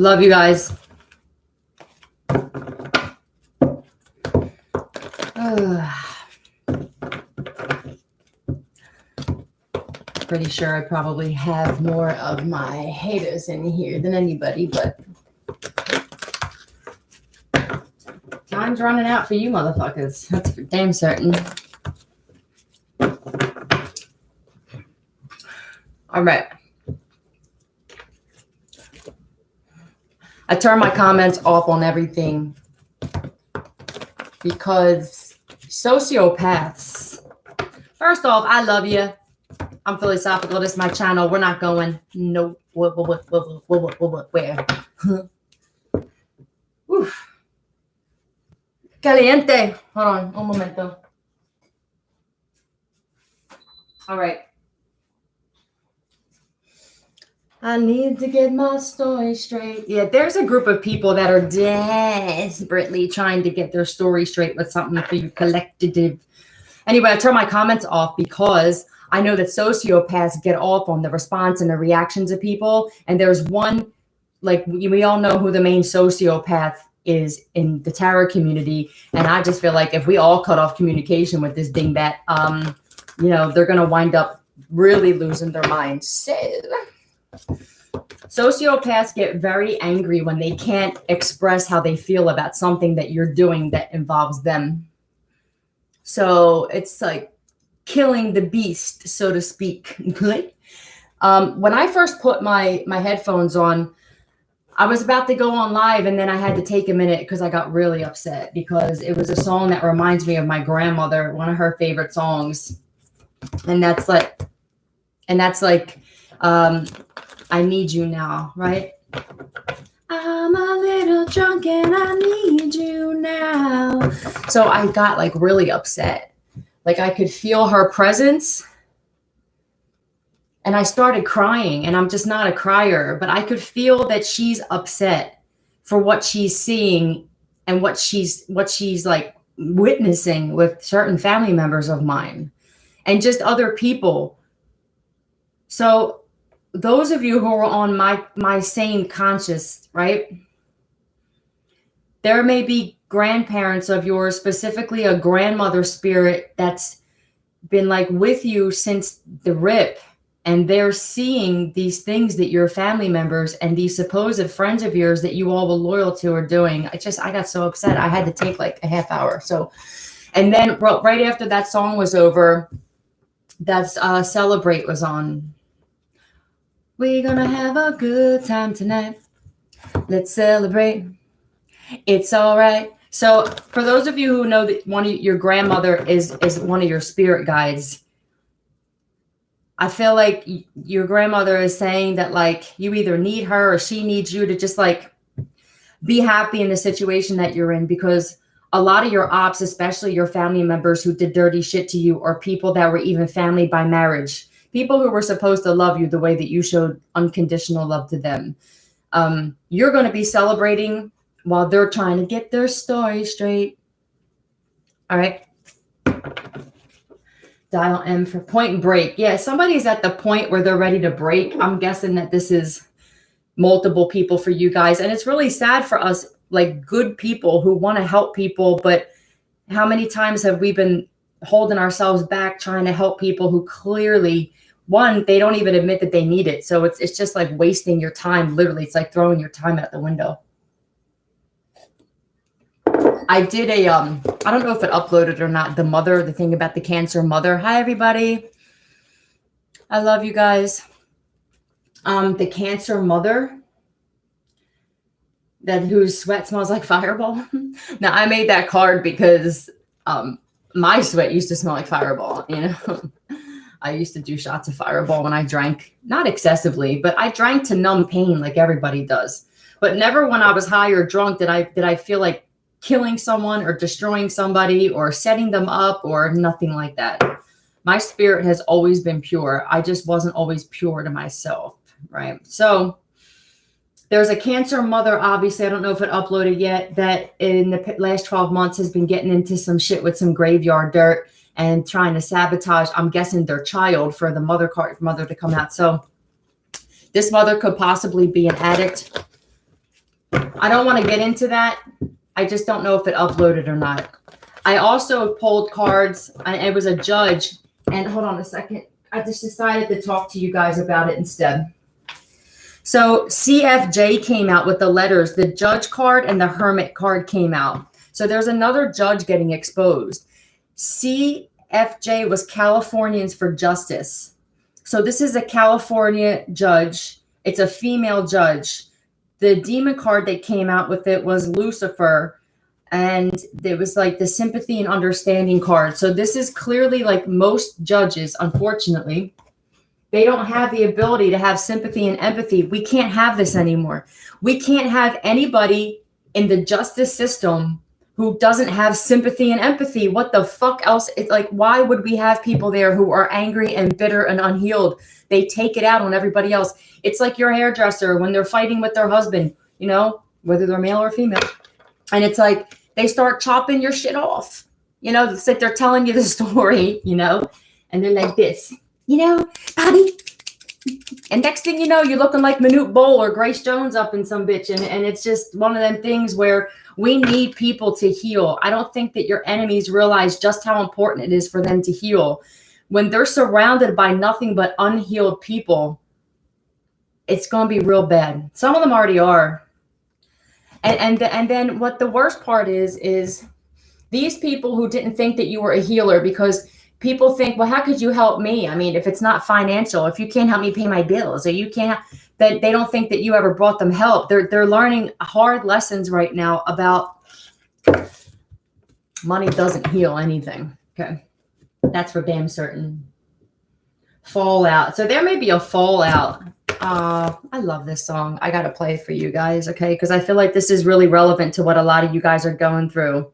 Love you guys. Pretty sure I probably have more of my haters in here than anybody, but time's running out for you motherfuckers. That's for damn certain. All right. I turn my comments off on everything because sociopaths. First off, I love you. I'm philosophical. This is my channel. We're not going no where? Oof. Caliente. Hold on, un momento. All right. I need to get my story straight. Yeah, there's a group of people that are desperately trying to get their story straight with something for you collective. Anyway, I turn my comments off because I know that sociopaths get off on the response and the reactions of people. And there's one, like, we all know who the main sociopath is in the tarot community. And I just feel like if we all cut off communication with this dingbat, you know, they're going to wind up really losing their minds. So sociopaths get very angry when they can't express how they feel about something that you're doing that involves them. So it's like killing the beast, so to speak. When I first put my headphones on, I was about to go on live, and then I had to take a minute because I got really upset because it was a song that reminds me of my grandmother, one of her favorite songs. And that's like, I need you now, right? I'm a little drunk and I need you now. So I got like really upset. Like I could feel her presence. And I started crying, and I'm just not a crier, but I could feel that she's upset for what she's seeing and what she's like witnessing with certain family members of mine and just other people. So those of you who are on my sane conscious, right? There may be grandparents of yours, specifically a grandmother spirit that's been like with you since the rip. And they're seeing these things that your family members and these supposed friends of yours that you all were loyal to are doing. I got so upset. I had to take like a half hour. So, and then right after that song was over, that's Celebrate was on. We're gonna have a good time tonight. Let's celebrate. It's all right. So for those of you who know that your grandmother is one of your spirit guides, I feel like your grandmother is saying that like you either need her or she needs you to just like be happy in the situation that you're in, because a lot of your ops, especially your family members who did dirty shit to you, or people that were even family by marriage, people who were supposed to love you the way that you showed unconditional love to them. You're going to be celebrating while they're trying to get their story straight. All right. Dial M for point break. Yeah, somebody's at the point where they're ready to break. I'm guessing that this is multiple people for you guys. And it's really sad for us, like good people who want to help people. But how many times have we been holding ourselves back trying to help people who clearly, one, they don't even admit that they need it. So it's just like wasting your time. Literally, it's like throwing your time out the window. I did a, I don't know if it uploaded or not, the thing about the cancer mother. Hi, everybody. I love you guys. The cancer mother, that whose sweat smells like Fireball. Now, I made that card because my sweat used to smell like Fireball, you know. I used to do shots of Fireball when I drank, not excessively, but I drank to numb pain like everybody does. But never when I was high or drunk did I feel like killing someone or destroying somebody or setting them up or nothing like that. My spirit has always been pure. I just wasn't always pure to myself, right? So there's a cancer mother, obviously, I don't know if it uploaded yet, that in the last 12 months has been getting into some shit with some graveyard dirt and trying to sabotage, I'm guessing, their child for the mother to come out. So this mother could possibly be an addict. I don't want to get into that. I just don't know if it uploaded or not. I also pulled cards. It was a judge. And hold on a second. I just decided to talk to you guys about it instead. So CFJ came out with the letters. The judge card and the hermit card came out. So there's another judge getting exposed. CFJ was Californians for Justice. So this is a California judge. It's a female judge. The demon card that came out with it was Lucifer. And it was like the sympathy and understanding card. So this is clearly like most judges, unfortunately, they don't have the ability to have sympathy and empathy. We can't have this anymore. We can't have anybody in the justice system who doesn't have sympathy and empathy. What the fuck else? It's like, why would we have people there who are angry and bitter and unhealed? They take it out on everybody else. It's like your hairdresser when they're fighting with their husband, you know, whether they're male or female. And it's like, they start chopping your shit off. You know, it's like they're telling you the story, you know, and they're like this, you know, Bobby. And next thing you know, you're looking like Manute Bol or Grace Jones up in some bitch. And it's just one of them things where we need people to heal. I don't think that your enemies realize just how important it is for them to heal. When they're surrounded by nothing but unhealed people, it's going to be real bad. Some of them already are. And then what the worst part is these people who didn't think that you were a healer, because people think, well, how could you help me? I mean, if it's not financial, if you can't help me pay my bills, or you can't, that they don't think that you ever brought them help. They're learning hard lessons right now about money doesn't heal anything. Okay. That's for damn certain. Fallout. So there may be a fallout. I love this song. I got to play it for you guys, okay? Because I feel like this is really relevant to what a lot of you guys are going through.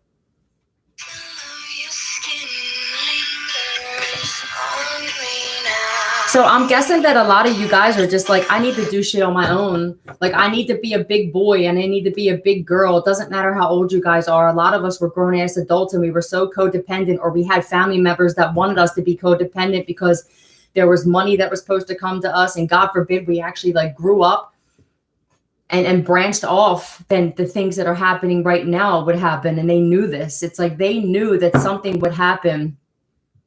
So I'm guessing that a lot of you guys are just like, I need to do shit on my own. Like, I need to be a big boy and I need to be a big girl. It doesn't matter how old you guys are. A lot of us were grown-ass adults and we were so codependent, or we had family members that wanted us to be codependent because there was money that was supposed to come to us, and God forbid we actually like grew up and branched off, then the things that are happening right now would happen. And they knew this. It's like they knew that something would happen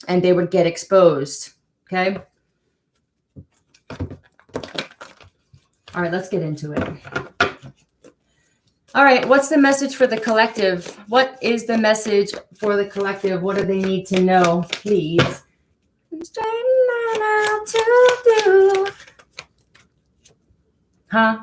and they would get exposed. Okay. All right, let's get into it. All right, what's the message for the collective? What is the message for the collective? What do they need to know, please? Huh?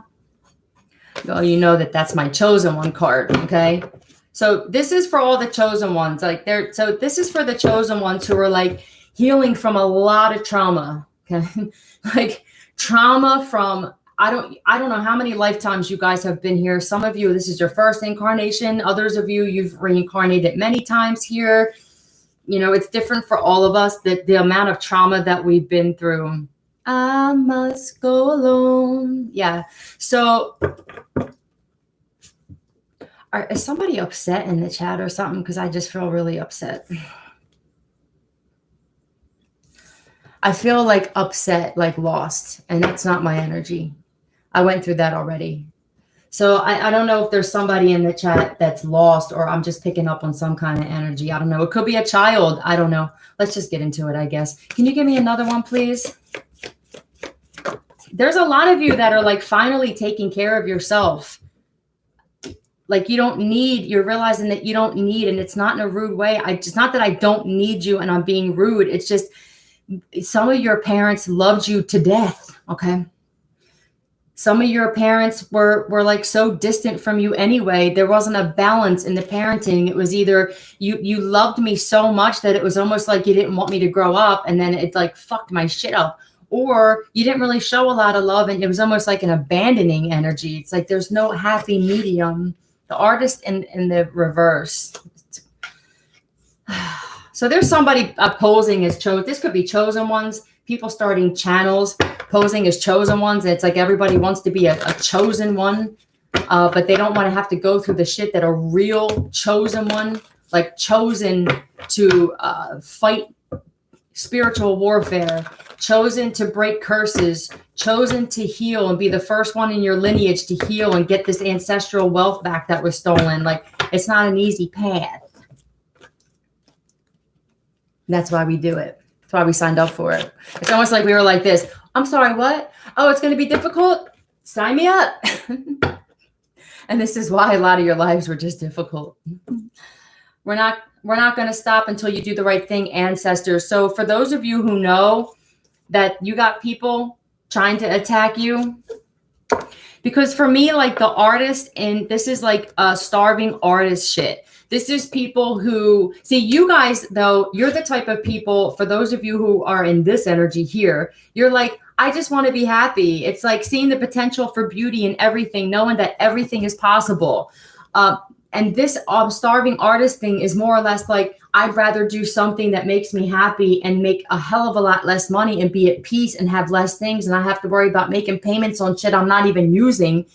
Oh, you know that's my chosen one card, okay? So this is for all the chosen ones. So this is for the chosen ones who are like healing from a lot of trauma, okay? Like trauma from I don't know how many lifetimes you guys have been here. Some of you, this is your first incarnation. Others of you, you've reincarnated many times here. You know, it's different for all of us, that the amount of trauma that we've been through. I must go alone. Yeah. So is somebody upset in the chat or something? Because I just feel really upset. I feel like upset, like lost, and that's not my energy. I went through that already. So I don't know if there's somebody in the chat that's lost, or I'm just picking up on some kind of energy. I don't know. It could be a child. I don't know. Let's just get into it, I guess. Can you give me another one, please? There's a lot of you that are like finally taking care of yourself. Like you're realizing that you don't need, and it's not in a rude way. It's not that I don't need you and I'm being rude. It's just some of your parents loved you to death, okay? Some of your parents were like so distant from you anyway. There wasn't a balance in the parenting. It was either you loved me so much that it was almost like you didn't want me to grow up, and then it like fucked my shit up. Or you didn't really show a lot of love, and it was almost like an abandoning energy. It's like there's no happy medium. The artist in the reverse. So there's somebody posing as chosen. This could be chosen ones. People starting channels posing as chosen ones. It's like everybody wants to be a chosen one, but they don't want to have to go through the shit that a real chosen one, like chosen to fight spiritual warfare, chosen to break curses, chosen to heal and be the first one in your lineage to heal and get this ancestral wealth back that was stolen. Like, it's not an easy path. That's why we do it. That's why we signed up for it. It's almost like we were like this. I'm sorry, what? Oh, it's going to be difficult? Sign me up. And this is why a lot of your lives were just difficult. We're not going to stop until you do the right thing, ancestors. So for those of you who know that you got people trying to attack you, because for me, like the artist, and this is like a starving artist shit. This is people who, see, you guys, though, you're the type of people, for those of you who are in this energy here, you're like, I just want to be happy. It's like seeing the potential for beauty in everything, knowing that everything is possible. And this starving artist thing is more or less like, I'd rather do something that makes me happy and make a hell of a lot less money and be at peace and have less things. And I have to worry about making payments on shit I'm not even using,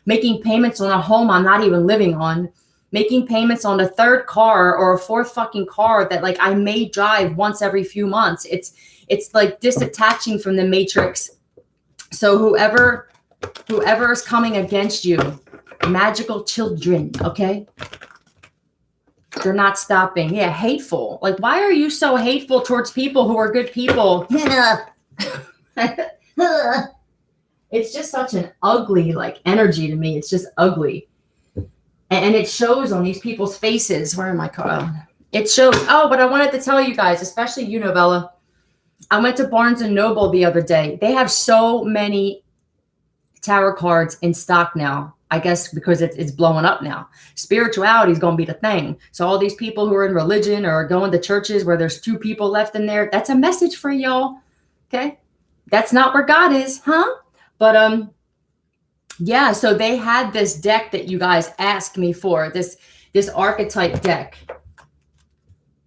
making payments on a home I'm not even living on, making payments on a third car or a fourth fucking car that like I may drive once every few months. It's like disattaching from the matrix. So whoever is coming against you, magical children, okay? They're not stopping. Yeah, hateful. Like, why are you so hateful towards people who are good people? It's just such an ugly like energy to me. It's just ugly. And it shows on these people's faces. Where am I, Carl? It shows. Oh, but I wanted to tell you guys, especially you, Novella. I went to Barnes & Noble the other day. They have so many tarot cards in stock now. I guess because it's blowing up now. Spirituality is going to be the thing. So all these people who are in religion or going to churches where there's 2 people left in there, that's a message for y'all. Okay? That's not where God is, huh? But yeah, so they had this deck that you guys asked me for, this archetype deck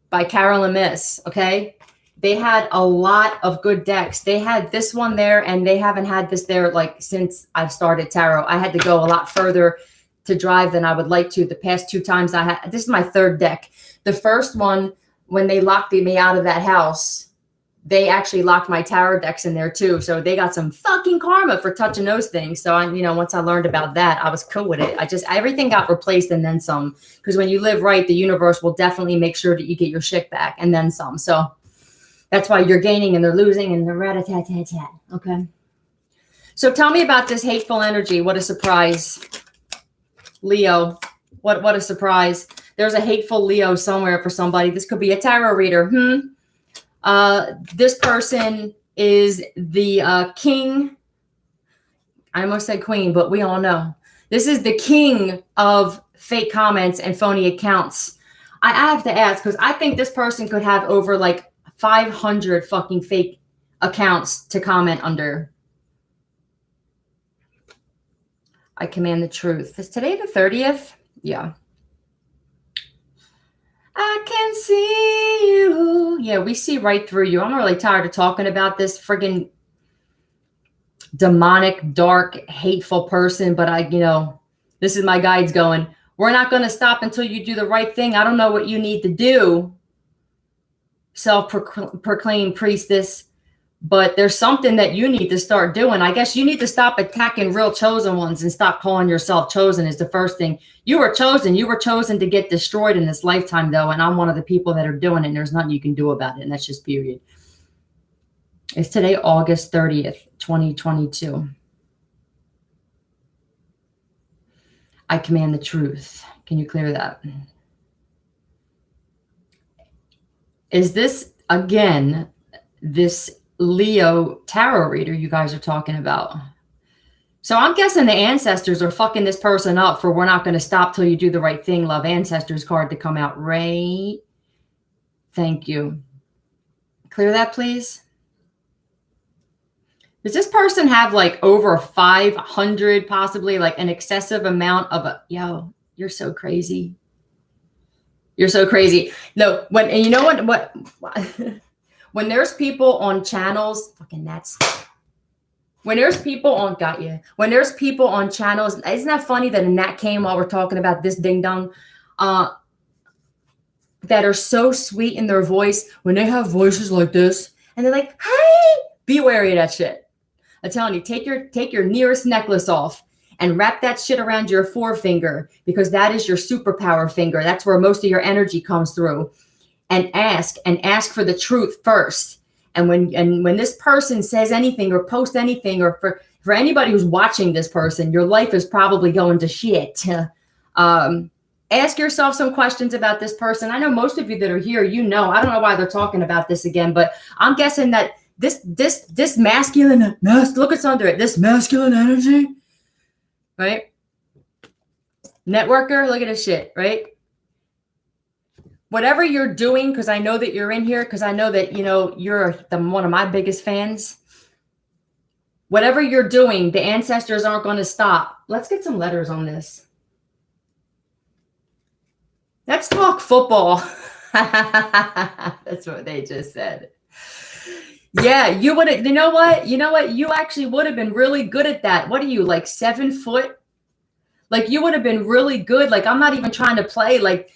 by Carolyn Miss, okay? They had a lot of good decks. They had this one there, and they haven't had this there like since I've started tarot. I had to go a lot further to drive than I would like to. The past 2 times I had, this is my 3rd deck. The first one, when they locked me out of that house, they actually locked my tarot decks in there too. So they got some fucking karma for touching those things. So I, once I learned about that, I was cool with it. Everything got replaced and then some, because when you live right, the universe will definitely make sure that you get your shit back and then some. So that's why you're gaining and they're losing and the rat-a-tat-tat-tat. Okay. So tell me about this hateful energy. What a surprise. Leo. What a surprise. There's a hateful Leo somewhere for somebody. This could be a tarot reader. This person is the king. I almost said queen, but we all know. This is the king of fake comments and phony accounts. I have to ask, because I think this person could have over like 500 fucking fake accounts to comment under. I command the truth. Is today the 30th? Yeah. I can see you. Yeah, we see right through you. I'm really tired of talking about this friggin' demonic, dark, hateful person. But this is my guides going, we're not going to stop until you do the right thing. I don't know what you need to do, self-proclaimed priestess, but there's something that you need to start doing. I guess you need to stop attacking real chosen ones and stop calling yourself chosen is the first thing. You were chosen. You were chosen to get destroyed in this lifetime, though, and I'm one of the people that are doing it, and there's nothing you can do about it, and that's just period. It's today, August 30th, 2022. I command the truth. Can you clear that? Is this, again, this Leo tarot reader you guys are talking about? So I'm guessing the ancestors are fucking this person up for we're not going to stop till you do the right thing. Love ancestors card to come out, right? Thank you. Clear that, please. Does this person have like over 500, possibly like an excessive amount of yo, you're so crazy. You're so crazy. No, and you know what when there's people on channels, fucking nuts. When there's people on, when there's people on channels, isn't that funny that a gnat came while we're talking about this ding dong? that are so sweet in their voice, when they have voices like this and they're like, hey, be wary of that shit. I'm telling you, take your nearest necklace off and wrap that shit around your forefinger, because that is your superpower finger. That's where most of your energy comes through. And ask for the truth first. And when this person says anything or posts anything, or for anybody who's watching this person, your life is probably going to shit. Ask yourself some questions about this person. I know most of you that are here, I don't know why they're talking about this again, but I'm guessing that this masculine, look what's under it, this masculine energy, right? Networker, look at this shit, right? Whatever you're doing, because I know that you're in here, because I know that, you're one of my biggest fans. Whatever you're doing, the ancestors aren't going to stop. Let's get some letters on this. Let's talk football. That's what they just said. Yeah, you would have, you know what? You actually would have been really good at that. What are you, like 7 foot? Like, you would have been really good. Like, I'm not even trying to play. Like,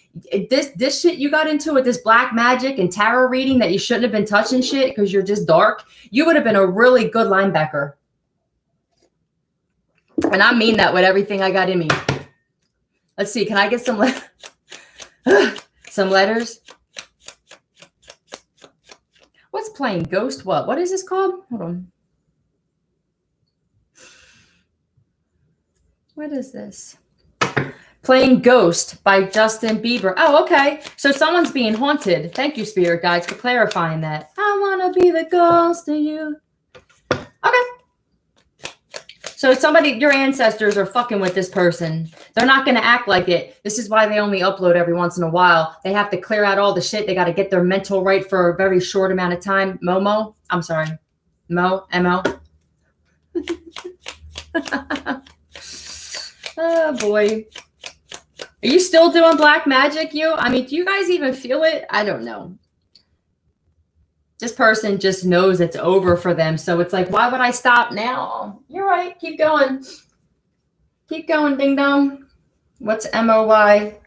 this shit you got into with this black magic and tarot reading that you shouldn't have been touching shit because you're just dark. You would have been a really good linebacker. And I mean that with everything I got in me. Let's see. Can I get some some letters? What's playing Ghost? What is this called? Hold on. What is this? Playing Ghost by Justin Bieber. Oh, okay. So someone's being haunted. Thank you, spirit guides, for clarifying that. I want to be the ghost of you. Okay. So your ancestors are fucking with this person. They're not going to act like it. This is why they only upload every once in a while. They have to clear out all the shit. They got to get their mental right for a very short amount of time. Mo. M-O. Oh, boy. Are you still doing black magic, you? I mean, do you guys even feel it? I don't know. This person just knows it's over for them. So it's like, why would I stop now? You're right. Keep going. Keep going, ding dong. What's M-O-Y?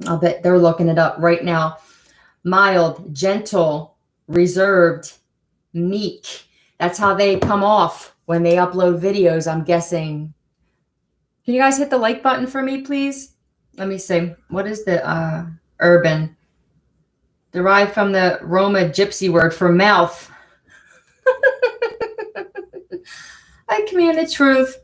I'll bet they're looking it up right now. Mild, gentle, reserved, meek. That's how they come off when they upload videos, I'm guessing. Can you guys hit the like button for me, please? Let me see. What is the urban? Derived from the Roma gypsy word for mouth. I command the truth.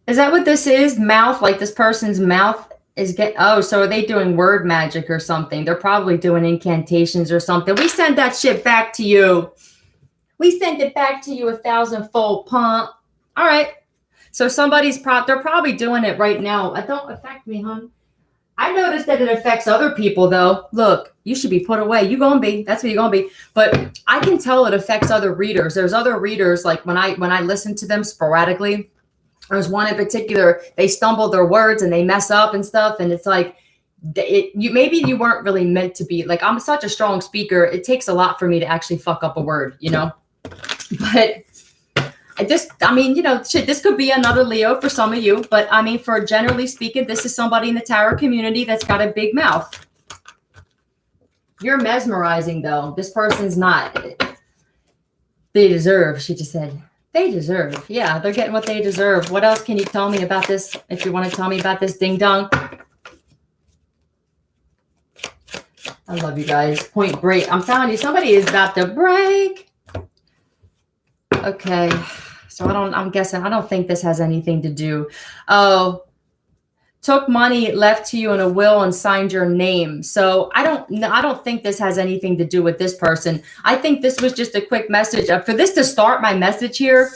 Is that what this is? Mouth? Like this person's mouth is so are they doing word magic or something? They're probably doing incantations or something. We sent that shit back to you. We sent it back to you 1,000-fold, pump. All right. So they're probably doing it right now. It don't affect me, hon. I noticed that it affects other people, though. Look, you should be put away. You gonna be. That's what you're gonna be. But I can tell it affects other readers. There's other readers, like when I listen to them sporadically, there's one in particular, they stumble their words and they mess up and stuff. And it's like, maybe you weren't really meant to be. Like, I'm such a strong speaker. It takes a lot for me to actually fuck up a word, But shit, this could be another Leo for some of you. But I mean, for generally speaking, this is somebody in the tarot community that's got a big mouth. You're mesmerizing, though. This person's not. They deserve, she just said. They deserve. Yeah, they're getting what they deserve. What else can you tell me about this? If you want to tell me about this ding dong. I love you guys. Point Break. I'm telling you, somebody is about to break. Okay. So I'm guessing, I don't think this has anything to do. Oh, took money left to you in a will and signed your name. So I don't think this has anything to do with this person. I think this was just a quick message. For this to start my message here,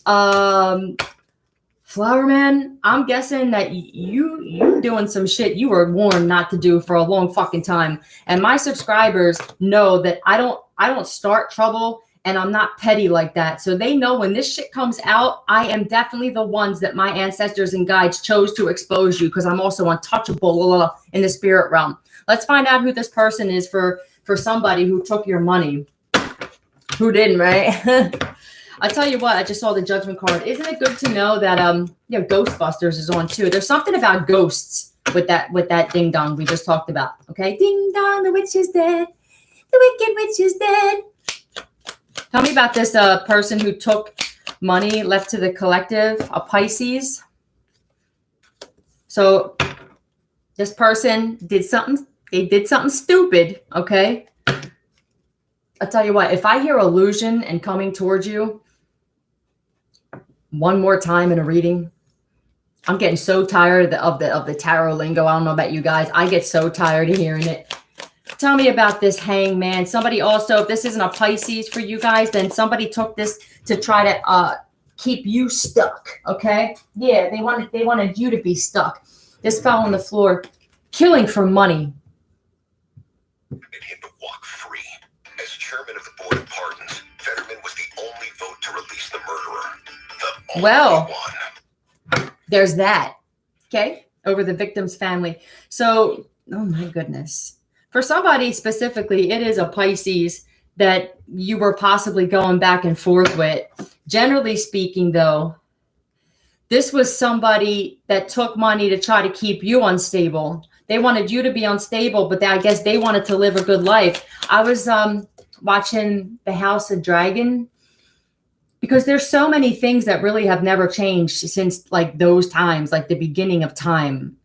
Flowerman, I'm guessing that you doing some shit you were warned not to do for a long fucking time. And my subscribers know that I don't start trouble. And I'm not petty like that. So they know when this shit comes out, I am definitely the ones that my ancestors and guides chose to expose you, because I'm also untouchable in the spirit realm. Let's find out who this person is for somebody who took your money. Who didn't, right? I'll tell you what, I just saw the judgment card. Isn't it good to know that Ghostbusters is on too? There's something about ghosts with that ding dong we just talked about. Okay, ding dong, the witch is dead. The wicked witch is dead. Tell me about this person who took money left to the collective, a Pisces. So this person did something. They did something stupid. Okay. I'll tell you what, if I hear illusion and coming towards you one more time in a reading, I'm getting so tired of the tarot lingo. I don't know about you guys. I get so tired of hearing it. Tell me about this hangman. Somebody also, if this isn't a Pisces for you guys, then somebody took this to try to keep you stuck. Okay. Yeah, they wanted you to be stuck. This fell on the floor, killing for money. Him to walk free. As chairman of the board of pardons, Fetterman was the only vote to release the murderer. The only one. There's that. Okay, over the victim's family. So, oh my goodness. For somebody specifically, it is a Pisces that you were possibly going back and forth with. Generally speaking, though, this was somebody that took money to try to keep you unstable. They wanted you to be unstable, but I guess they wanted to live a good life. I was watching The House of Dragon because there's so many things that really have never changed since like those times, like the beginning of time.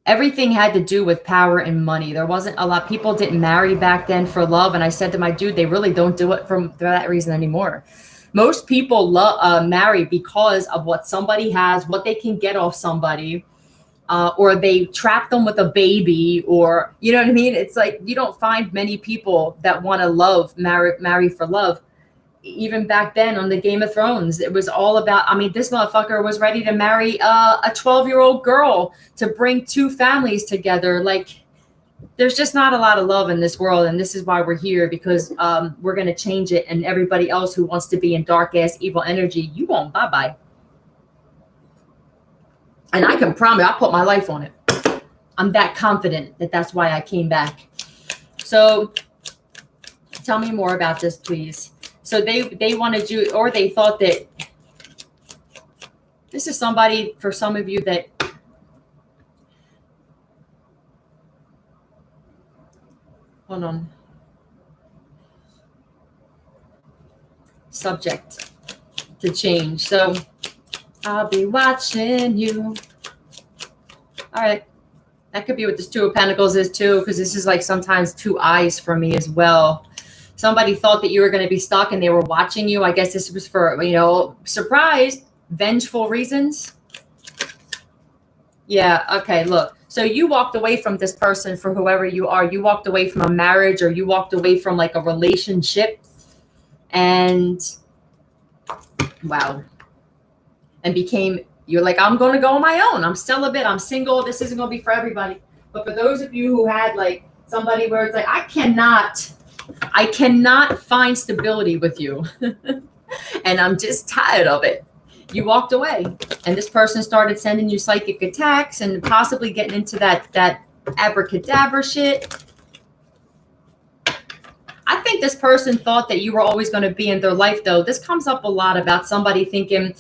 Everything had to do with power and money. There wasn't a lot. People didn't marry back then for love. And I said to my dude, they really don't do it for that reason anymore. Most people marry because of what somebody has, what they can get off somebody. Or they trap them with a baby, or you know what I mean? It's like you don't find many people that want to marry for love. Even back then on the Game of Thrones, it was all about, I mean, this motherfucker was ready to marry a 12-year-old girl to bring two families together. Like, there's just not a lot of love in this world. And this is why we're here, because we're going to change it. And everybody else who wants to be in dark ass evil energy, you won't. Bye-bye. And I can promise, I'll put my life on it. I'm that confident that that's why I came back. So tell me more about this, please. So they wanted you, or they thought that this is somebody, for some of you, that hold on. Subject to change. So I'll be watching you. All right. That could be what this Two of Pentacles is too, because this is like sometimes two eyes for me as well. Somebody thought that you were going to be stuck and they were watching you. I guess this was for, surprise, vengeful reasons. Yeah. Okay. Look. So you walked away from this person for whoever you are. You walked away from a marriage, or you walked away from like a relationship. And wow. And you're like, I'm going to go on my own. I'm celibate. I'm single. This isn't going to be for everybody. But for those of you who had like somebody where it's like, I cannot find stability with you. And I'm just tired of it. You walked away. And this person started sending you psychic attacks and possibly getting into that abracadabra shit. I think this person thought that you were always going to be in their life, though. This comes up a lot about somebody thinking,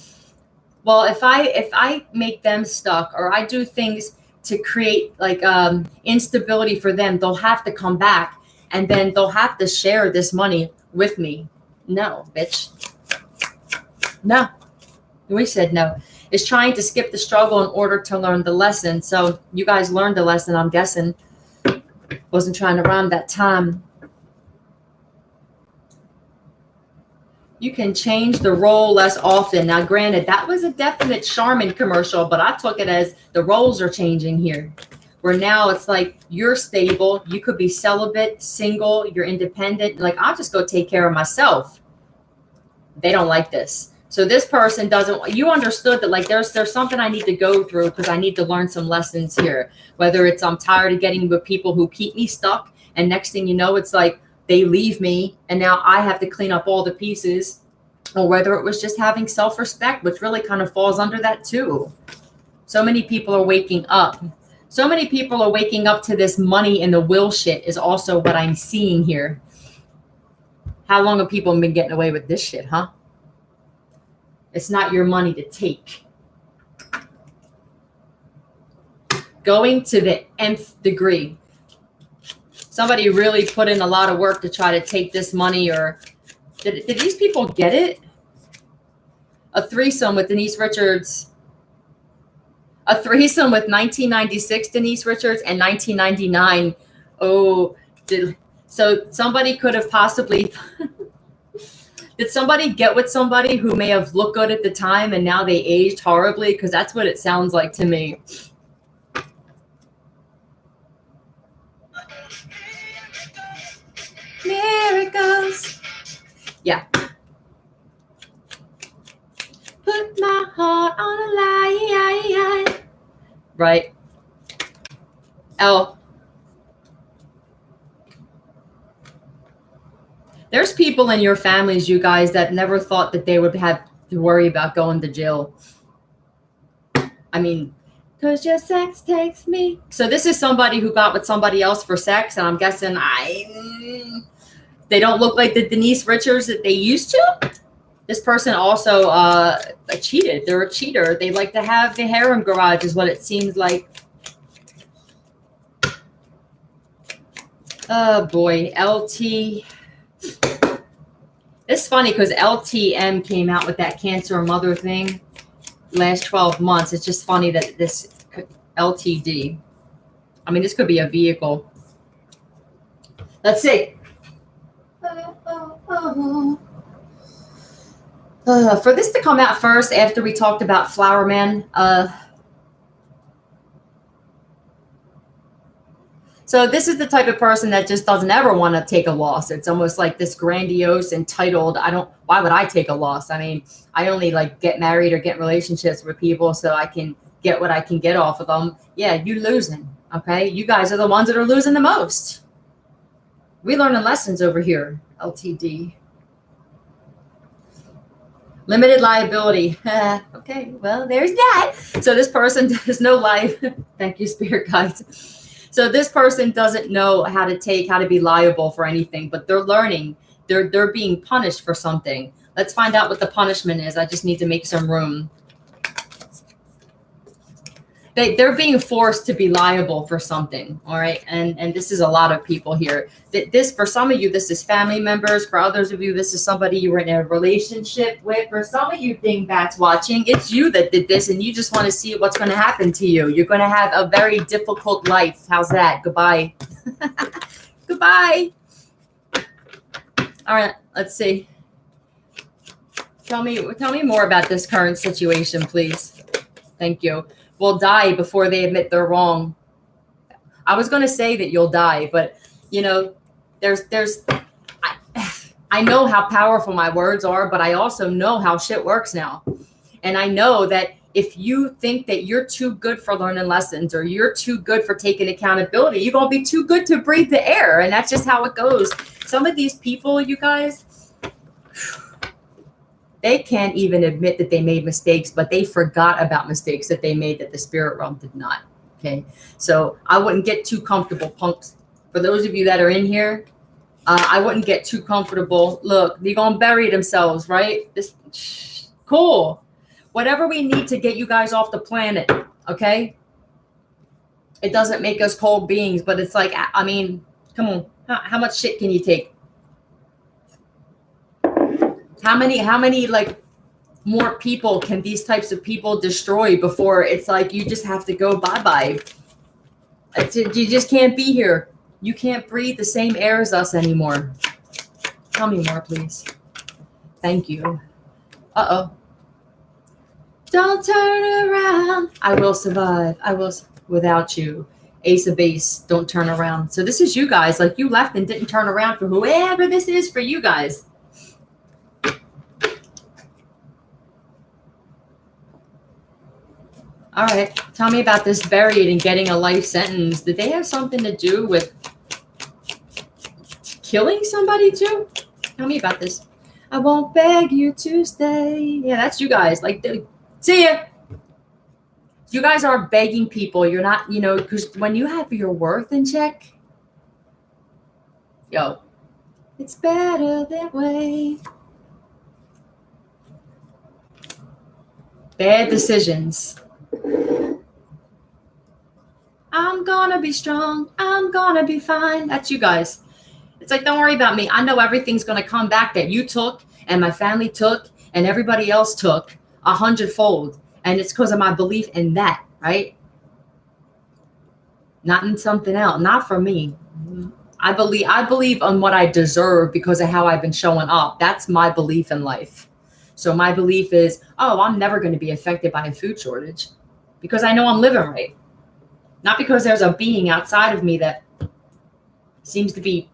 well, if I make them stuck, or I do things to create like instability for them, they'll have to come back, and then they'll have to share this money with me. No, bitch. No. We said no. It's trying to skip the struggle in order to learn the lesson. So you guys learned the lesson, I'm guessing. Wasn't trying to rhyme that time. You can change the role less often. Now, granted, that was a definite Charmin commercial, but I took it as the roles are changing here. Where now it's like you're stable. You could be celibate, single, you're independent. Like, I'll just go take care of myself. They don't like this. So this person doesn't, you understood that like there's something I need to go through because I need to learn some lessons here. Whether it's I'm tired of getting with people who keep me stuck. And next thing you know, it's like, they leave me and now I have to clean up all the pieces, or whether it was just having self-respect, which really kind of falls under that too. So many people are waking up. So many people are waking up to this money and the will shit is also what I'm seeing here. How long have people been getting away with this shit, huh? It's not your money to take. Going to the nth degree. Somebody really put in a lot of work to try to take this money, or did these people get it? A threesome with Denise Richards. A threesome with 1996 Denise Richards and 1999. Oh, so somebody could have possibly... Did somebody get with somebody who may have looked good at the time and now they aged horribly? Because that's what it sounds like to me. Miracles. Yeah. Put my heart on a lie. Right. There's people in your families, you guys, that never thought that they would have to worry about going to jail. I mean, because your sex takes me. So this is somebody who got with somebody else for sex, and I'm guessing they don't look like the Denise Richards that they used to. This person also cheated. They're a cheater. They like to have the harem garage is what it seems like. Oh, boy. LT... It's funny because LTM came out with that cancer mother thing last 12 months. It's just funny that this LTD, I mean, this could be a vehicle. Let's see. For this to come out first after we talked about Flower Man, so this is the type of person that just doesn't ever want to take a loss. It's almost like this grandiose, entitled. Why would I take a loss? I mean, I only like get married or get relationships with people so I can get what I can get off of them. Yeah, you losing. Okay. You guys are the ones that are losing the most. We learning lessons over here. LTD. Limited liability. Okay. Well, there's that. So this person has no life. Thank you, spirit guides. So this person doesn't know how to be liable for anything, but they're learning. They're being punished for something. Let's find out what the punishment is. I just need to make some room. They're being forced to be liable for something. All right. And this is a lot of people here. This, for some of you, this is family members. For others of you, this is somebody you were in a relationship with. For some of you dingbats watching, it's you that did this and you just want to see what's going to happen to you. You're going to have a very difficult life. How's that? Goodbye. Goodbye. All right. Let's see. Tell me more about this current situation, please. Thank you. Will die before they admit they're wrong. I was going to say that you'll die, but you know, I know how powerful my words are, but I also know how shit works now. And I know that if you think that you're too good for learning lessons or you're too good for taking accountability, you're going to be too good to breathe the air. And that's just how it goes. Some of these people, you guys, they can't even admit that they made mistakes, but they forgot about mistakes that they made that the spirit realm did not. Okay. So I wouldn't get too comfortable, punks. For those of you that are in here, I wouldn't get too comfortable. Look, they're going to bury themselves, right? Cool. Whatever we need to get you guys off the planet. Okay. It doesn't make us cold beings, but it's like, I mean, come on. How much shit can you take? How many like more people can these types of people destroy before it's like you just have to go bye-bye? You just can't be here. You can't breathe the same air as us anymore. Tell me more, please. Thank you. Uh-oh. Don't turn around. I will survive. I will without you. Ace of base. Don't turn around. So this is you guys. Like you left and didn't turn around for whoever this is for you guys. All right. Tell me about this buried and getting a life sentence. Did they have something to do with killing somebody too? Tell me about this. I won't beg you to stay. Yeah, that's you guys. Like, see ya. You guys are begging people. You're not, you know, because when you have your worth in check, yo, It's better that way. Bad decisions. I'm gonna be strong. I'm gonna be fine. That's you guys. It's like, don't worry about me. I know everything's gonna come back that you took and my family took and everybody else took 100-fold. And it's because of my belief in that, right? Not in something else. Not for me. I believe on what I deserve because of how I've been showing up. That's my belief in life. So my belief is, oh, I'm never going to be affected by a food shortage because I know I'm living right. Not because there's a being outside of me that seems to be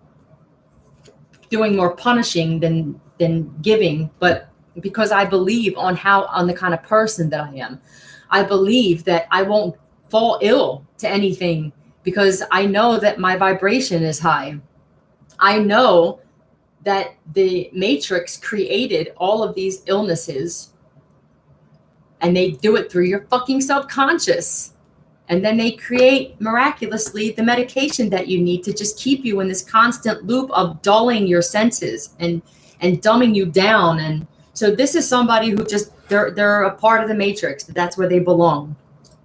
doing more punishing than giving, but because I believe on the kind of person that I am. I believe that I won't fall ill to anything because I know that my vibration is high. I know that the Matrix created all of these illnesses and they do it through your fucking subconscious. And then they create miraculously the medication that you need to just keep you in this constant loop of dulling your senses and dumbing you down. And so this is somebody who just, they're a part of the Matrix. That's where they belong.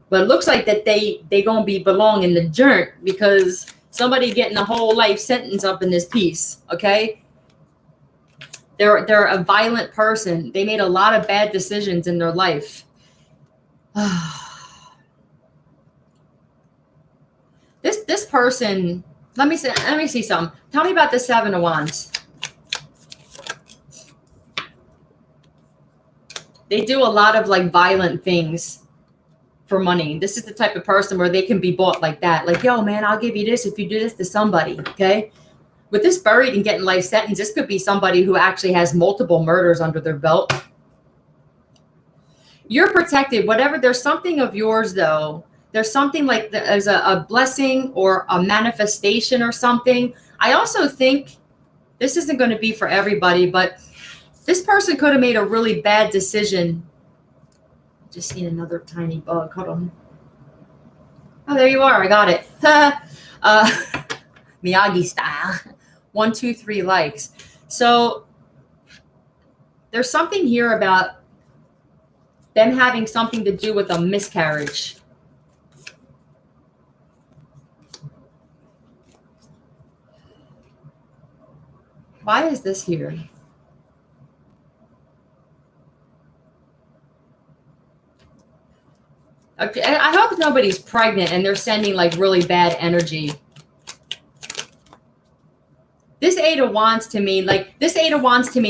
But it looks like that they gonna be belong in the joint because somebody getting a whole life sentence up in this piece, okay? They're a violent person. They made a lot of bad decisions in their life. This person, let me see something. Tell me about the Seven of Wands. They do a lot of like violent things for money. This is the type of person where they can be bought like that. Like, yo, man, I'll give you this if you do this to somebody, okay? With this buried and getting life sentence, this could be somebody who actually has multiple murders under their belt. You're protected. Whatever, there's something of yours, though. There's something like there's a blessing or a manifestation or something. I also think this isn't going to be for everybody, but this person could have made a really bad decision. Just seen another tiny bug. Hold on. Oh, there you are. I got it. Miyagi style. 1, 2, 3 likes. So there's something here about them having something to do with a miscarriage. Why is this here? Okay, I hope nobody's pregnant and they're sending like really bad energy. This Eight of Wands to me,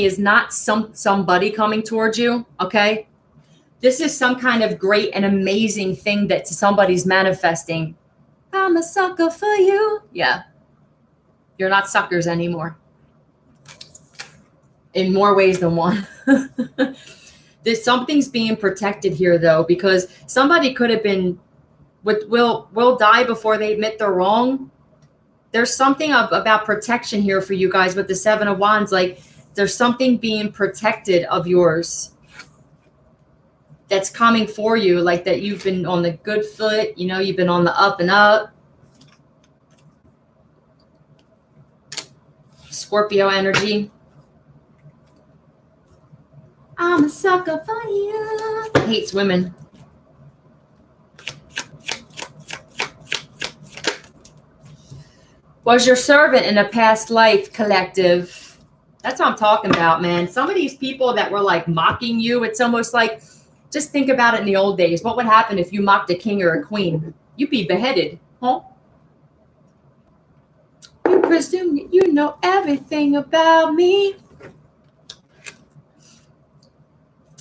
is not somebody coming towards you, okay? This is some kind of great and amazing thing that somebody's manifesting. I'm a sucker for you. Yeah. You're not suckers anymore. In more ways than one. There's something's being protected here, though, because somebody could have been, will die before they admit they're wrong. There's something about protection here for you guys with the Seven of Wands. Like, there's something being protected of yours that's coming for you, like that you've been on the good foot, you know, you've been on the up and up. Scorpio energy. I'm a sucker for you. Hates women. Was your servant in a past life, collective? That's what I'm talking about, man. Some of these people that were like mocking you, it's almost like, just think about it in the old days. What would happen if you mocked a king or a queen? You'd be beheaded, huh? You presume you know everything about me.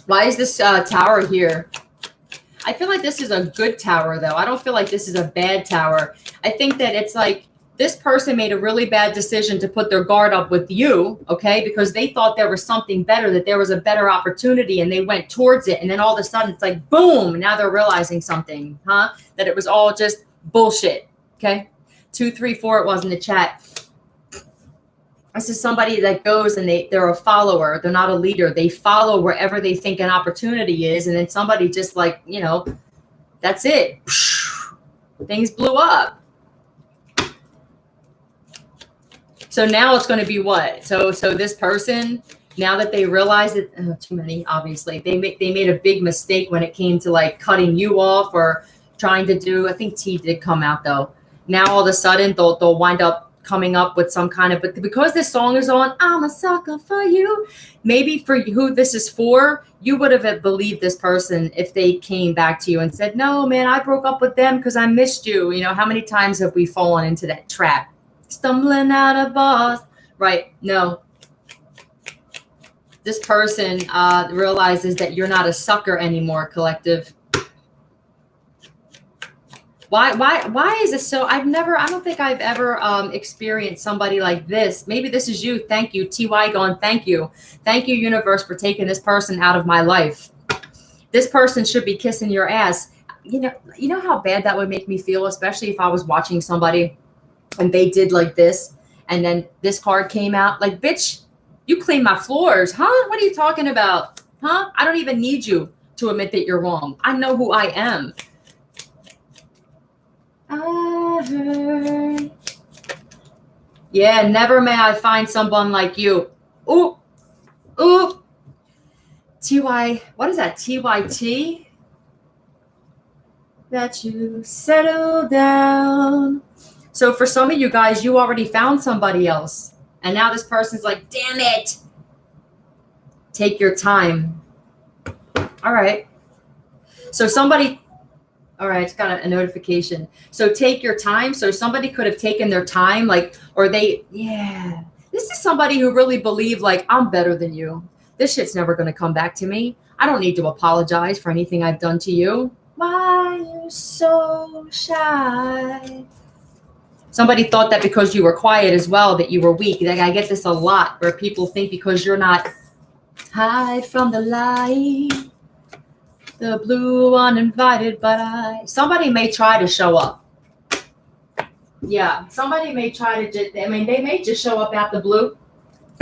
Why is this tower here? I feel like this is a good tower, though. I don't feel like this is a bad tower. I think that it's like this person made a really bad decision to put their guard up with you, okay? Because they thought there was something better, that there was a better opportunity, and they went towards it. And then all of a sudden, it's like, boom, now they're realizing something, huh? That it was all just bullshit, okay? 2, 3, 4, it was in the chat. This is somebody that goes and they're a follower. They're not a leader. They follow wherever they think an opportunity is. And then somebody just like, you know, that's it. Things blew up. So now it's going to be what? So this person, now that they realize that too many, obviously they made a big mistake when it came to like cutting you off or trying to do. I think T did come out though. Now all of a sudden they'll wind up coming up with some kind of, but because this song is on, I'm a sucker for you. Maybe for who this is for, you would have believed this person if they came back to you and said, no, man, I broke up with them because I missed you. You know, how many times have we fallen into that trap? Stumbling out of bars. Right. No. This person realizes that you're not a sucker anymore, collective. Why is this so? I don't think I've ever experienced somebody like this. Maybe this is you. Thank you. TY going, thank you. Thank you, universe, for taking this person out of my life. This person should be kissing your ass. You know how bad that would make me feel, especially if I was watching somebody and they did like this, and then this card came out. Like, bitch, you clean my floors, huh? What are you talking about? Huh? I don't even need you to admit that you're wrong. I know who I am. Yeah, never may I find someone like you. Ooh, ooh. TY, what is that? TYT? That you settle down. So for some of you guys, you already found somebody else. And now this person's like, damn it. Take your time. All right. So somebody... All right, it's got a notification. So take your time. So somebody could have taken their time, like, or they, yeah. This is somebody who really believed, like, I'm better than you. This shit's never going to come back to me. I don't need to apologize for anything I've done to you. Why are you so shy? Somebody thought that because you were quiet as well, that you were weak. Like, I get this a lot where people think because you're not hide from the light. The blue uninvited, but somebody may try to show up. Yeah, somebody may try to just, I mean, they may just show up out the blue.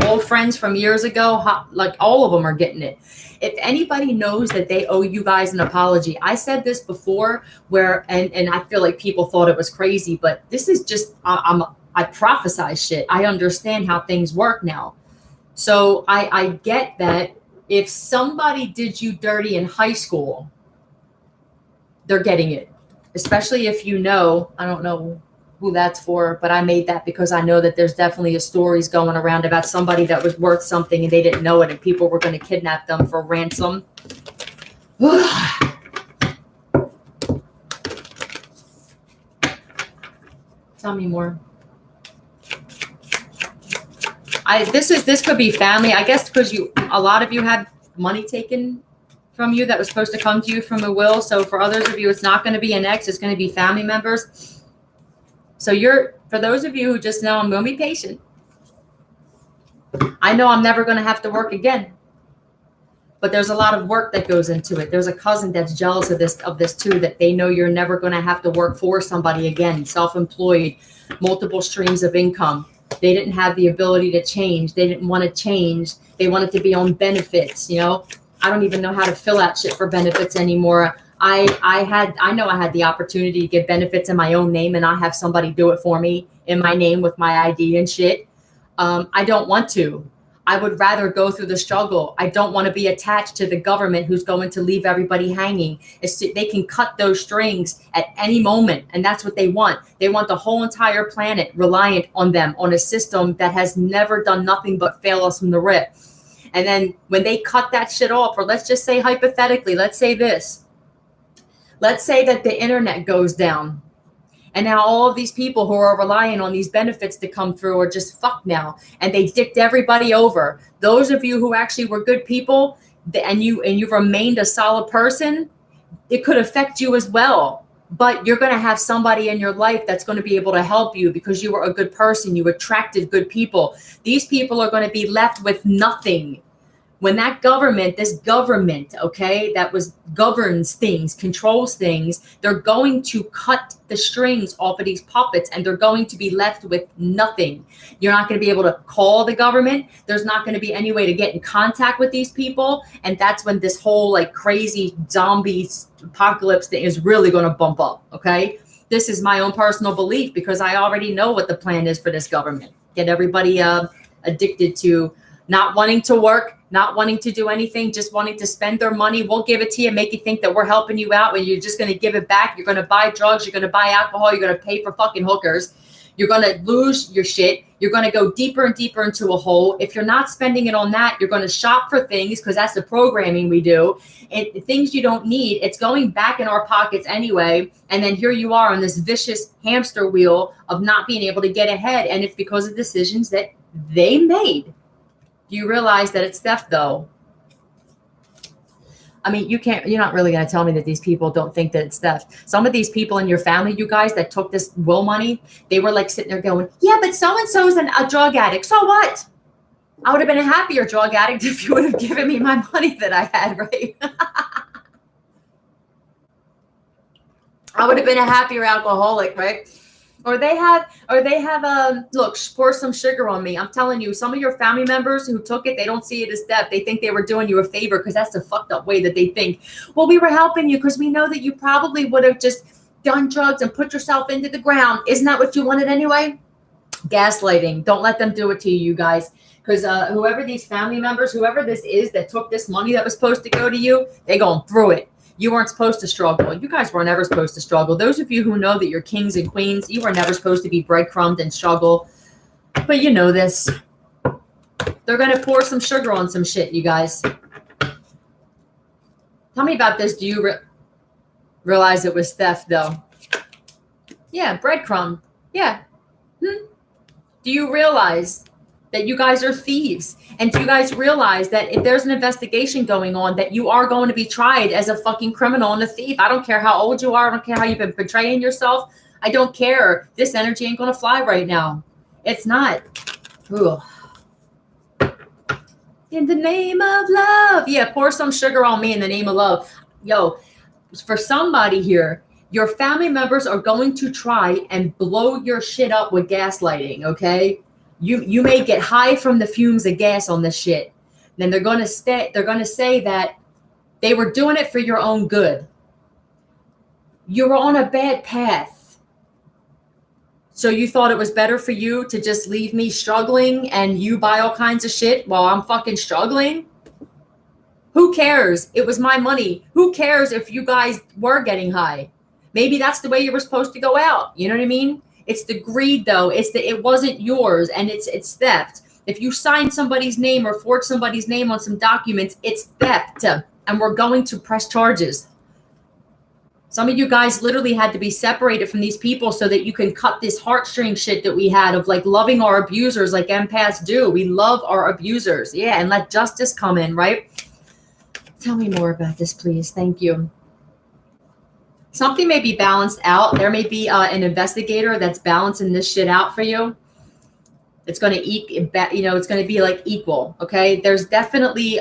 Old friends from years ago, like all of them are getting it. If anybody knows that they owe you guys an apology, I said this before where, and I feel like people thought it was crazy, but this is just, I prophesize shit. I understand how things work now. So I get that. If somebody did you dirty in high school, they're getting it. Especially if you know, I don't know who that's for, but I made that because I know that there's definitely stories going around about somebody that was worth something and they didn't know it and people were going to kidnap them for ransom. Tell me more. This could be family. I guess because a lot of you had money taken from you that was supposed to come to you from a will. So for others of you, it's not going to be an ex. It's going to be family members. So for those of you who just know, I'm going to be patient. I know I'm never going to have to work again. But there's a lot of work that goes into it. There's a cousin that's jealous of this too, that they know you're never going to have to work for somebody again. Self-employed, multiple streams of income. They didn't have the ability to change. They didn't want to change. They wanted to be on benefits. You know, I don't even know how to fill out shit for benefits anymore. I know I had the opportunity to get benefits in my own name and not have somebody do it for me in my name with my ID and shit. I don't want to. I would rather go through the struggle. I don't want to be attached to the government who's going to leave everybody hanging. They can cut those strings at any moment, and that's what they want. They want the whole entire planet reliant on them, on a system that has never done nothing but fail us from the rip. And then when they cut that shit off, or let's just say hypothetically, let's say this. Let's say that the internet goes down. And now all of these people who are relying on these benefits to come through are just fucked now. And they dicked everybody over. Those of you who actually were good people and you remained a solid person, it could affect you as well. But you're going to have somebody in your life that's going to be able to help you because you were a good person. You attracted good people. These people are going to be left with nothing. When that government, this government, okay, that governs things, controls things, they're going to cut the strings off of these puppets and they're going to be left with nothing. You're not going to be able to call the government. There's not going to be any way to get in contact with these people. And that's when this whole like crazy zombie apocalypse thing is really going to bump up, okay? This is my own personal belief because I already know what the plan is for this government. get everybody addicted to not wanting to work, not wanting to do anything, just wanting to spend their money. We'll give it to you, make you think that we're helping you out when you're just going to give it back. You're going to buy drugs. You're going to buy alcohol. You're going to pay for fucking hookers. You're going to lose your shit. You're going to go deeper and deeper into a hole. If you're not spending it on that, you're going to shop for things because that's the programming we do. And things you don't need, it's going back in our pockets anyway. And then here you are on this vicious hamster wheel of not being able to get ahead. And it's because of decisions that they made. Do you realize that it's theft though? I mean, you're not really going to tell me that these people don't think that it's theft. Some of these people in your family, you guys, that took this will money, they were like sitting there going, yeah, but so-and-so's a drug addict. So what? I would have been a happier drug addict if you would have given me my money that I had, right? I would have been a happier alcoholic, right? Or they have look, pour some sugar on me. I'm telling you, some of your family members who took it, they don't see it as theft. They think they were doing you a favor because that's the fucked up way that they think. Well, we were helping you because we know that you probably would have just done drugs and put yourself into the ground. Isn't that what you wanted anyway? Gaslighting. Don't let them do it to you, you guys. Because whoever these family members, whoever this is that took this money that was supposed to go to you, they going through it. You weren't supposed to struggle. You guys were never supposed to struggle. Those of you who know that you're kings and queens, you were never supposed to be breadcrumbed and struggle. But you know this. They're going to pour some sugar on some shit, you guys. Tell me about this. Do you realize it was theft, though? Yeah, breadcrumb. Yeah. Do you realize that you guys are thieves? And do you guys realize that if there's an investigation going on, that you are going to be tried as a fucking criminal and a thief? I don't care how old you are. I don't care how you've been betraying yourself. I don't care. This energy ain't going to fly right now. It's not. Ooh. In the name of love. Yeah, pour some sugar on me in the name of love. Yo, for somebody here, your family members are going to try and blow your shit up with gaslighting, okay? You may get high from the fumes of gas on this shit. Then they're going to say that they were doing it for your own good. You were on a bad path. So you thought it was better for you to just leave me struggling and you buy all kinds of shit while I'm fucking struggling? Who cares? It was my money. Who cares if you guys were getting high? Maybe that's the way you were supposed to go out. You know what I mean? It's the greed, though. It wasn't yours, and it's theft. If you sign somebody's name or forge somebody's name on some documents, it's theft, and we're going to press charges. Some of you guys literally had to be separated from these people so that you can cut this heartstring shit that we had of like loving our abusers like empaths do. We love our abusers. Yeah, and let justice come in, right? Tell me more about this, please. Thank you. Something may be balanced out. There may be an investigator that's balancing this shit out for you. It's going to it's going to be like equal. Okay. There's definitely,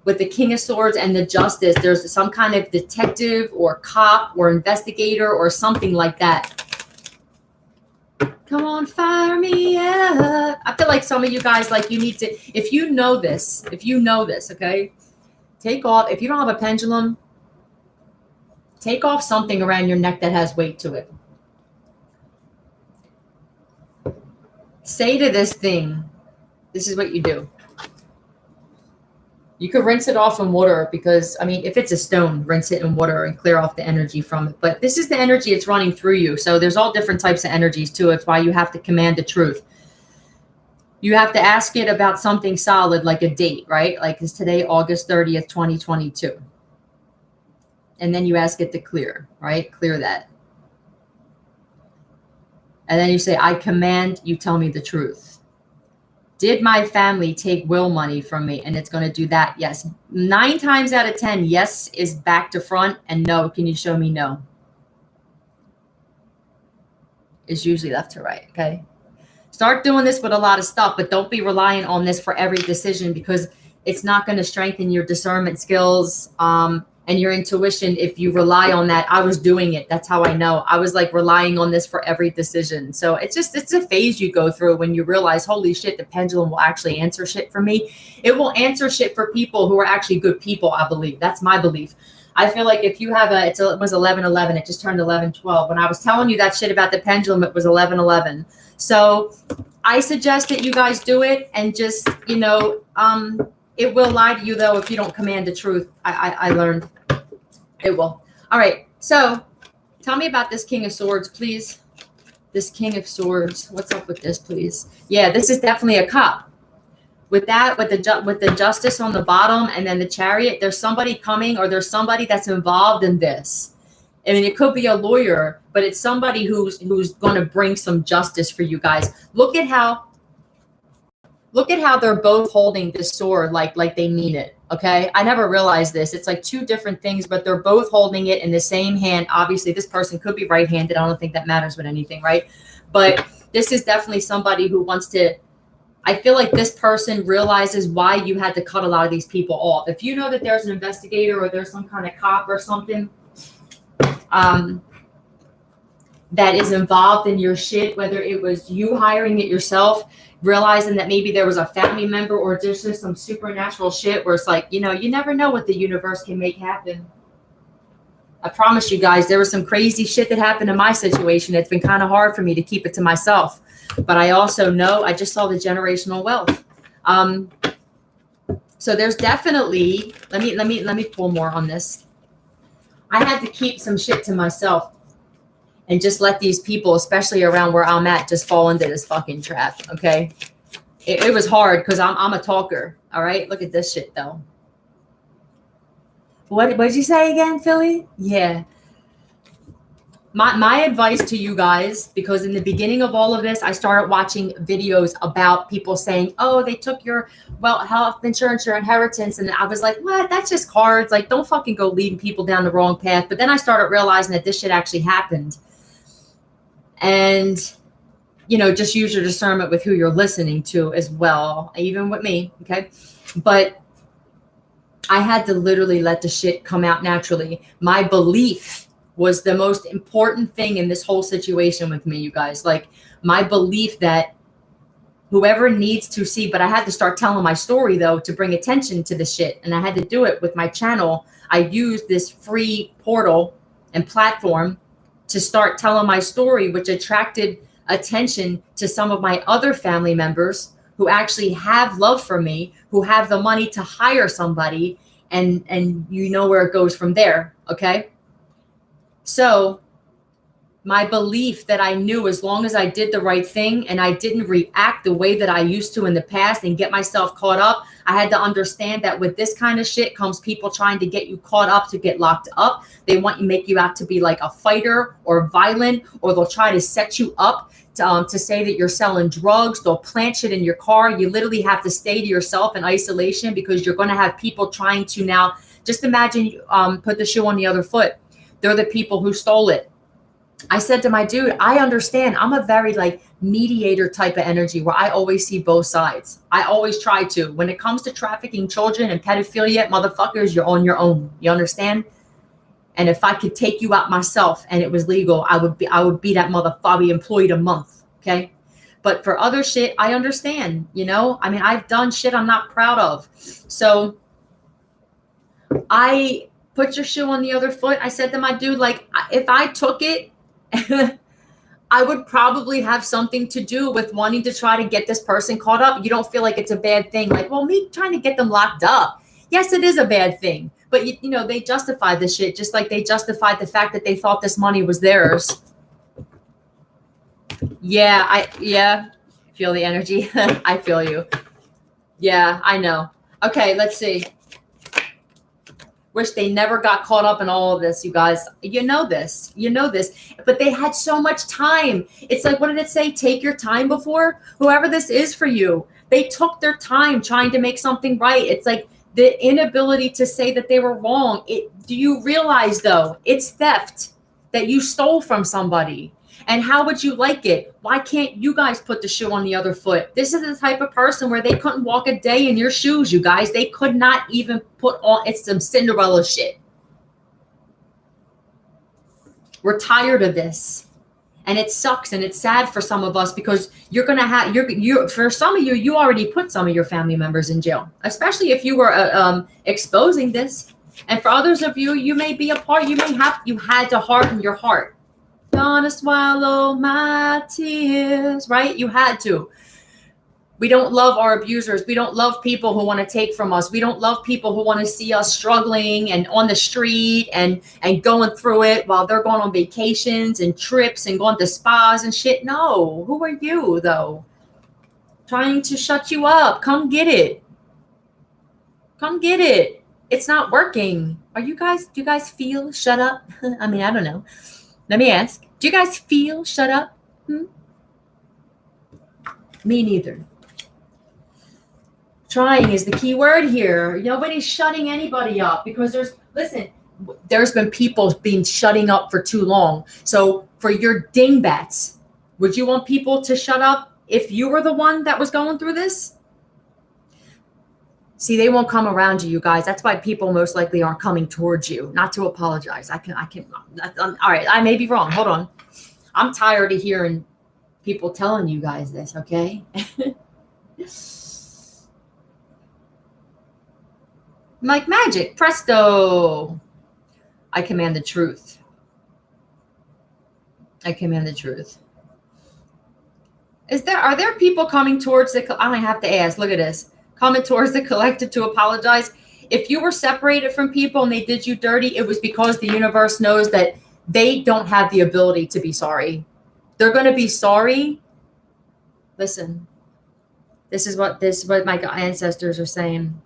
with the King of Swords and the Justice, there's some kind of detective or cop or investigator or something like that. Come on, fire me up. I feel like some of you guys, like, you need to, if you know this, okay, take off. If you don't have a pendulum, take off something around your neck that has weight to it. Say to this thing, this is what you do. You could rinse it off in water because, I mean, if it's a stone, rinse it in water and clear off the energy from it. But this is the energy it's running through you. So there's all different types of energies too. It's why you have to command the truth. You have to ask it about something solid, like a date, right? Like, is today August 30th, 2022? And then you ask it to clear, right? Clear that. And then you say, I command you tell me the truth. Did my family take will money from me? And it's going to do that. Yes. 9 times out of 10, yes is back to front. And no, can you show me no? Is usually left to right. Okay. Start doing this with a lot of stuff, but don't be relying on this for every decision because it's not going to strengthen your discernment skills. And your intuition, if you rely on that. I was doing it. That's how I know. I was like relying on this for every decision. So it's a phase you go through when you realize, holy shit, the pendulum will actually answer shit for me. It will answer shit for people who are actually good people, I believe. That's my belief. I feel like if you have it was 11:11. It just turned 11:12. When I was telling you that shit about the pendulum, it was 11:11. So I suggest that you guys do it, and just, you know, it will lie to you though if you don't command the truth. I learned it will. All right, so tell me about this King of Swords, please. This King of Swords. What's up with this, please? Yeah, this is definitely a cop. With that, with the Justice on the bottom and then the Chariot, there's somebody coming, or there's somebody that's involved in this. I mean, it could be a lawyer, but it's somebody who's going to bring some justice for you guys. Look at how they're both holding this sword like they mean it. Okay, I never realized this. It's like two different things, but they're both holding it in the same hand. Obviously, this person could be right-handed. I don't think that matters with anything, right? But this is definitely somebody who wants to. I feel like this person realizes why you had to cut a lot of these people off. If you know that there's an investigator or there's some kind of cop or something that is involved in your shit, whether it was you hiring it yourself, realizing that maybe there was a family member or just some supernatural shit where it's like, you know, you never know what the universe can make happen. I promise you guys, there was some crazy shit that happened in my situation. It's been kind of hard for me to keep it to myself. But I also know, I just saw the generational wealth. So there's definitely, let me pull more on this. I had to keep some shit to myself and just let these people, especially around where I'm at, just fall into this fucking trap. Okay. It was hard because I'm a talker. All right. Look at this shit though. What did you say again, Philly? Yeah. My advice to you guys, because in the beginning of all of this, I started watching videos about people saying, oh, they took your health insurance, your inheritance. And I was like, what? That's just cards. Like, don't fucking go leading people down the wrong path. But then I started realizing that this shit actually happened. And, you know, just use your discernment with who you're listening to as well, even with me. Okay. But I had to literally let the shit come out naturally. My belief was the most important thing in this whole situation with me, you guys. Like, my belief that whoever needs to see, but I had to start telling my story though to bring attention to the shit. And I had to do it with my channel. I used this free portal and platform to start telling my story, which attracted attention to some of my other family members who actually have love for me, who have the money to hire somebody, and you know where it goes from there. Okay. So my belief that I knew as long as I did the right thing and I didn't react the way that I used to in the past and get myself caught up, I had to understand that with this kind of shit comes people trying to get you caught up to get locked up. They want to make you out to be like a fighter or violent, or they'll try to set you up to say that you're selling drugs. They'll plant shit in your car. You literally have to stay to yourself in isolation because you're going to have people trying to now, just imagine, put the shoe on the other foot. They're the people who stole it. I said to my dude, I understand. I'm a very like mediator type of energy where I always see both sides. I always try to. When it comes to trafficking children and pedophilia, motherfuckers, you're on your own. You understand? And if I could take you out myself and it was legal, I would be that motherfucker. I'd be employed a month. Okay. But for other shit, I understand, you know, I mean, I've done shit I'm not proud of. So I put your shoe on the other foot. I said to my dude, like, if I took it, I would probably have something to do with wanting to try to get this person caught up. You don't feel like it's a bad thing. Like, well, me trying to get them locked up. Yes, it is a bad thing. But, you know, they justified this shit just like they justified the fact that they thought this money was theirs. Yeah, feel the energy. I feel you. Yeah, I know. Okay, let's see. Wish they never got caught up in all of this, you guys. You know this. But they had so much time. It's like, what did it say? Take your time before? Whoever this is for you, they took their time trying to make something right. It's like the inability to say that they were wrong. Do you realize, though, it's theft that you stole from somebody? And how would you like it? Why can't you guys put the shoe on the other foot? This is the type of person where they couldn't walk a day in your shoes, you guys. They could not even put on, it's some Cinderella shit. We're tired of this. And it sucks and it's sad for some of us because you're going to have, for some of you, you already put some of your family members in jail, especially if you were exposing this. And for others of you, you may be a part, you had to harden your heart. Gonna swallow my tears, right? You had to. We don't love our abusers. We don't love people who want to take from us. We don't love people who want to see us struggling and on the street and going through it while they're going on vacations and trips and going to spas and shit. No. Who are you, though? Trying to shut you up. Come get it. Come get it. It's not working. Do you guys feel shut up? I mean, I don't know. Let me ask. Do you guys feel shut up? Me neither. Trying is the key word here. Nobody's shutting anybody up because there's been people being shutting up for too long. So for your dingbats, would you want people to shut up if you were the one that was going through this? See, they won't come around you guys. That's why people most likely aren't coming towards you. Not to apologize. All right, I may be wrong. Hold on. I'm tired of hearing people telling you guys this, okay? Like magic, presto. I command the truth. I command the truth. Are there people coming towards the, I don't have to ask, look at this. Coming towards the collective to apologize. If you were separated from people and they did you dirty, it was because the universe knows that they don't have the ability to be sorry. They're going to be sorry. Listen, this is what my ancestors are saying.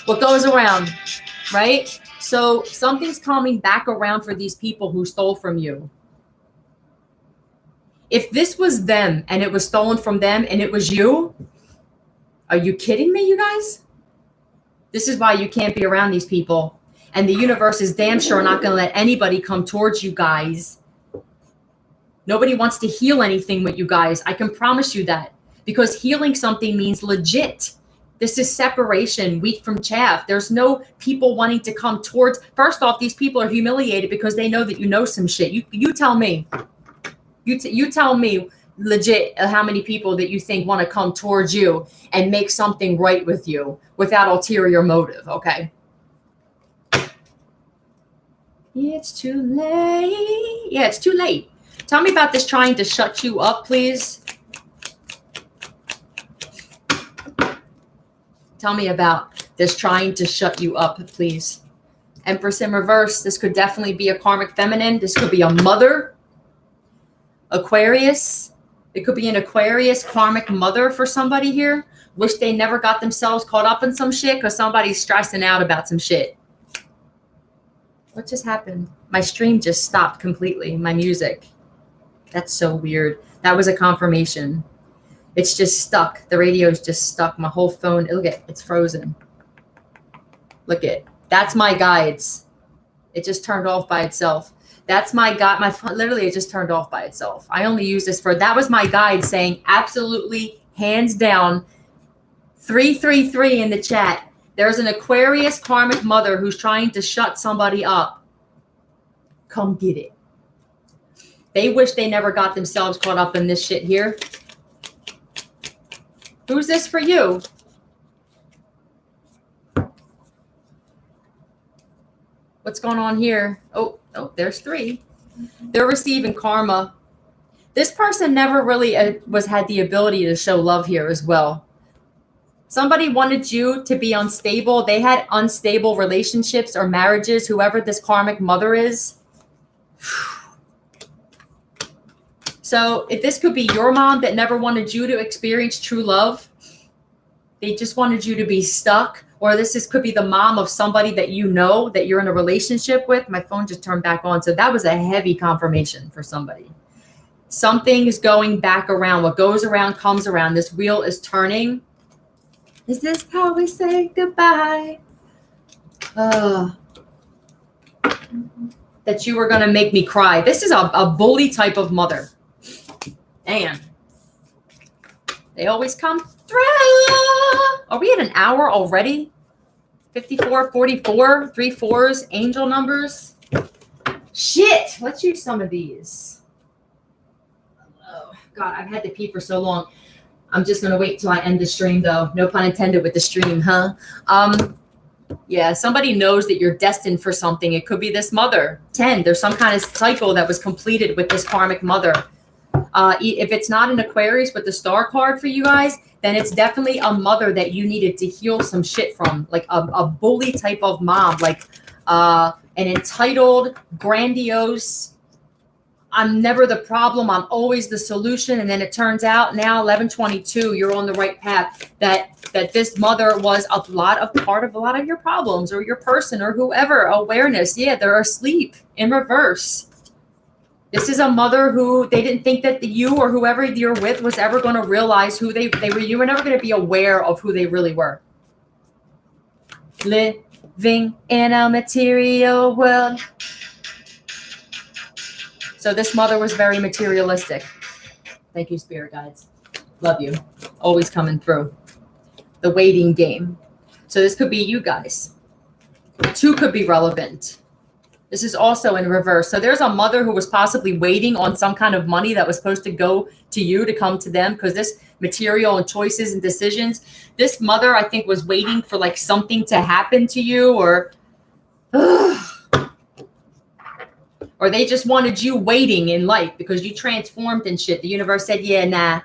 What goes around, right? So something's coming back around for these people who stole from you. If this was them and it was stolen from them and it was you, are you kidding me, you guys? This is why you can't be around these people. And the universe is damn sure not going to let anybody come towards you guys. Nobody wants to heal anything with you guys. I can promise you that. Because healing something means legit. This is separation, wheat from chaff. There's no people wanting to come towards. First off, these people are humiliated because they know that you know some shit. You tell me. You tell me legit how many people that you think want to come towards you and make something right with you without ulterior motive, okay? It's too late. Yeah, it's too late. Tell me about this trying to shut you up, please. Tell me about this trying to shut you up, please. Empress in reverse. This could definitely be a karmic feminine. This could be a mother. Aquarius. It could be an Aquarius karmic mother for somebody here. Wish they never got themselves caught up in some shit because somebody's stressing out about some shit. What just happened? My stream just stopped completely. My music. That's so weird. That was a confirmation. It's just stuck. The radio's just stuck. My whole phone. Look at it. It's frozen. Look at it. That's my guides. It just turned off by itself. That's my guide. My phone, literally, it just turned off by itself. I only use this for, that was my guide saying absolutely, hands down, 333 in the chat. There's an Aquarius karmic mother who's trying to shut somebody up. Come get it. They wish they never got themselves caught up in this shit here. Who's this for you? What's going on here? Oh, there's 3. They're receiving karma. This person never really had the ability to show love here as well. Somebody wanted you to be unstable. They had unstable relationships or marriages, whoever this karmic mother is. So if this could be your mom that never wanted you to experience true love, they just wanted you to be stuck, or could be the mom of somebody that you know that you're in a relationship with. My phone just turned back on. So that was a heavy confirmation for somebody. Something is going back around. What goes around comes around. This wheel is turning. Is this how we say goodbye? That you were going to make me cry. This is a bully type of mother. Damn. They always come through. Are we at an hour already? 54, 44, 3 4s, angel numbers. Shit. Let's use some of these. Oh, God, I've had to pee for so long. I'm just going to wait till I end the stream, though. No pun intended with the stream, huh? Yeah, somebody knows that you're destined for something. It could be this mother. 10, there's some kind of cycle that was completed with this karmic mother. If it's not an Aquarius with the star card for you guys, then it's definitely a mother that you needed to heal some shit from, like a bully type of mom, like an entitled, grandiose, I'm never the problem, I'm always the solution. And then it turns out now 1122, you're on the right path, that this mother was a lot of your problems, or your person, or whoever. Awareness, yeah, they're asleep in reverse. This is a mother who they didn't think that you or whoever you're with was ever going to realize who they were. You were never going to be aware of who they really were. Living in a material world. So this mother was very materialistic. Thank you, spirit guides. Love you. Always coming through. The waiting game. So this could be you guys. 2 could be relevant. This is also in reverse. So there's a mother who was possibly waiting on some kind of money that was supposed to go to you to come to them, because this material and choices and decisions, this mother, I think, was waiting for like something to happen to you, or they just wanted you waiting in life because you transformed and shit. The universe said, yeah, nah,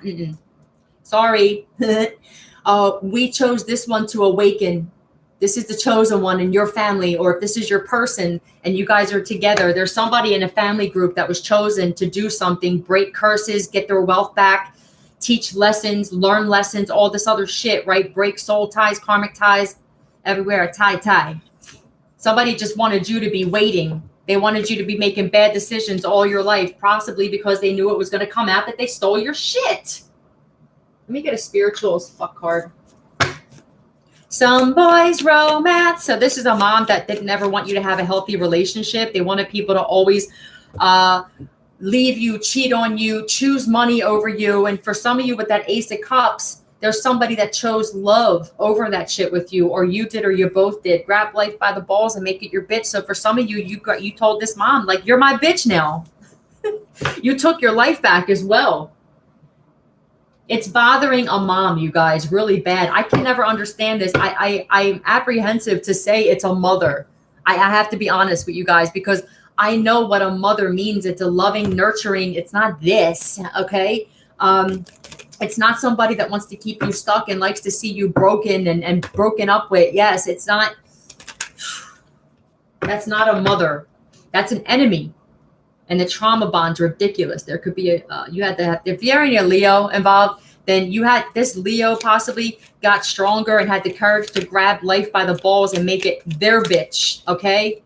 sorry. We chose this one to awaken. This is the chosen one in your family, or if this is your person and you guys are together, there's somebody in a family group that was chosen to do something, break curses, get their wealth back, teach lessons, learn lessons, all this other shit, right? Break soul ties, karmic ties, everywhere, tie. Somebody just wanted you to be waiting. They wanted you to be making bad decisions all your life, possibly because they knew it was going to come out that they stole your shit. Let me get a spiritual as fuck card. Some boys romance. So this is a mom that didn't ever want you to have a healthy relationship. They wanted people to always leave you, cheat on you, choose money over you. And for some of you with that Ace of Cups, there's somebody that chose love over that shit with you, or you did, or you both did. Grab life by the balls and make it your bitch. So for some of you, you told this mom, like, you're my bitch now. You took your life back as well. It's bothering a mom, you guys, really bad. I can never understand this. I'm apprehensive to say it's a mother. I have to be honest with you guys, because I know what a mother means. It's a loving, nurturing. It's not this, okay? It's not somebody that wants to keep you stuck and likes to see you broken and broken up with. Yes, it's not. That's not a mother. That's an enemy. And the trauma bond's ridiculous. There could be you had to have, if you're in a Leo involved, then you had this Leo possibly got stronger and had the courage to grab life by the balls and make it their bitch. Okay.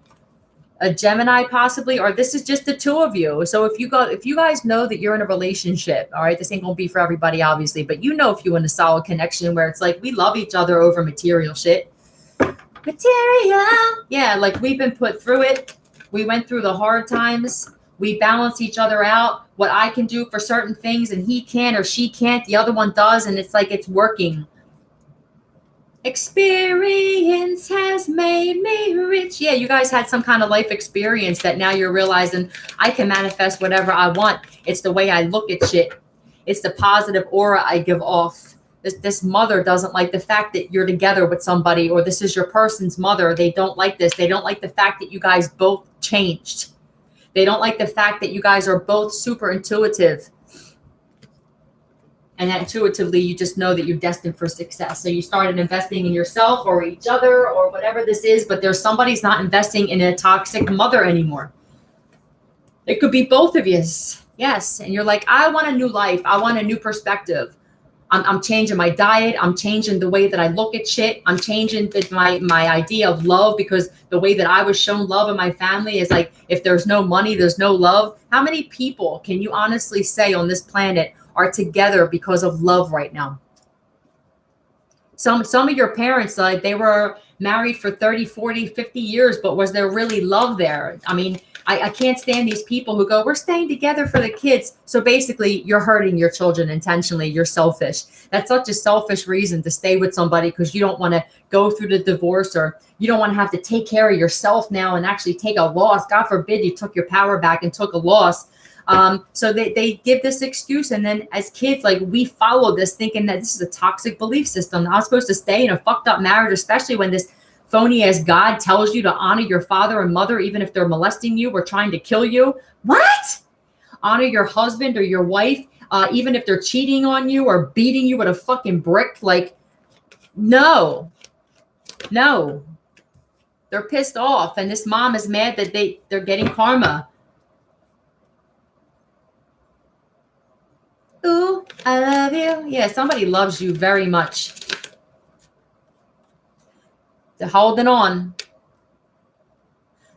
A Gemini possibly, or this is just the 2 of you. So if you guys know that you're in a relationship, all right, this ain't gonna be for everybody, obviously, but you know, if you're in a solid connection where it's like we love each other over material shit. Material. Yeah, like we've been put through it. We went through the hard times. We balance each other out. What I can do for certain things and he can or she can't, the other one does, and it's like it's working. Experience has made me rich. Yeah, you guys had some kind of life experience that now you're realizing I can manifest whatever I want. It's the way I look at shit. It's the positive aura I give off. This mother doesn't like the fact that you're together with somebody, or this is your person's mother. They don't like this. They don't like the fact that you guys both changed. They don't like the fact that you guys are both super intuitive. And that intuitively, you just know that you're destined for success. So you started investing in yourself or each other or whatever this is, but there's somebody's not investing in a toxic mother anymore. It could be both of you. Yes. And you're like, I want a new life. I want a new perspective. I'm changing my diet. I'm changing the way that I look at shit. I'm changing my idea of love, because the way that I was shown love in my family is like, if there's no money, there's no love. How many people can you honestly say on this planet are together because of love right now? Some of your parents, like, they were married for 30, 40, 50 years, but was there really love there? I mean, I can't stand these people who go, we're staying together for the kids. So basically, you're hurting your children intentionally. You're selfish. That's such a selfish reason to stay with somebody, because you don't want to go through the divorce, or you don't want to have to take care of yourself now and actually take a loss. God forbid you took your power back and took a loss. So they give this excuse. And then as kids, like, we follow this thinking that this is a toxic belief system. I was supposed to stay in a fucked up marriage, especially when this phony as God tells you to honor your father and mother, even if they're molesting you or trying to kill you. What? Honor your husband or your wife, even if they're cheating on you or beating you with a fucking brick. Like, no. They're pissed off. And this mom is mad that they're getting karma. Ooh, I love you. Yeah, somebody loves you very much. They're holding on.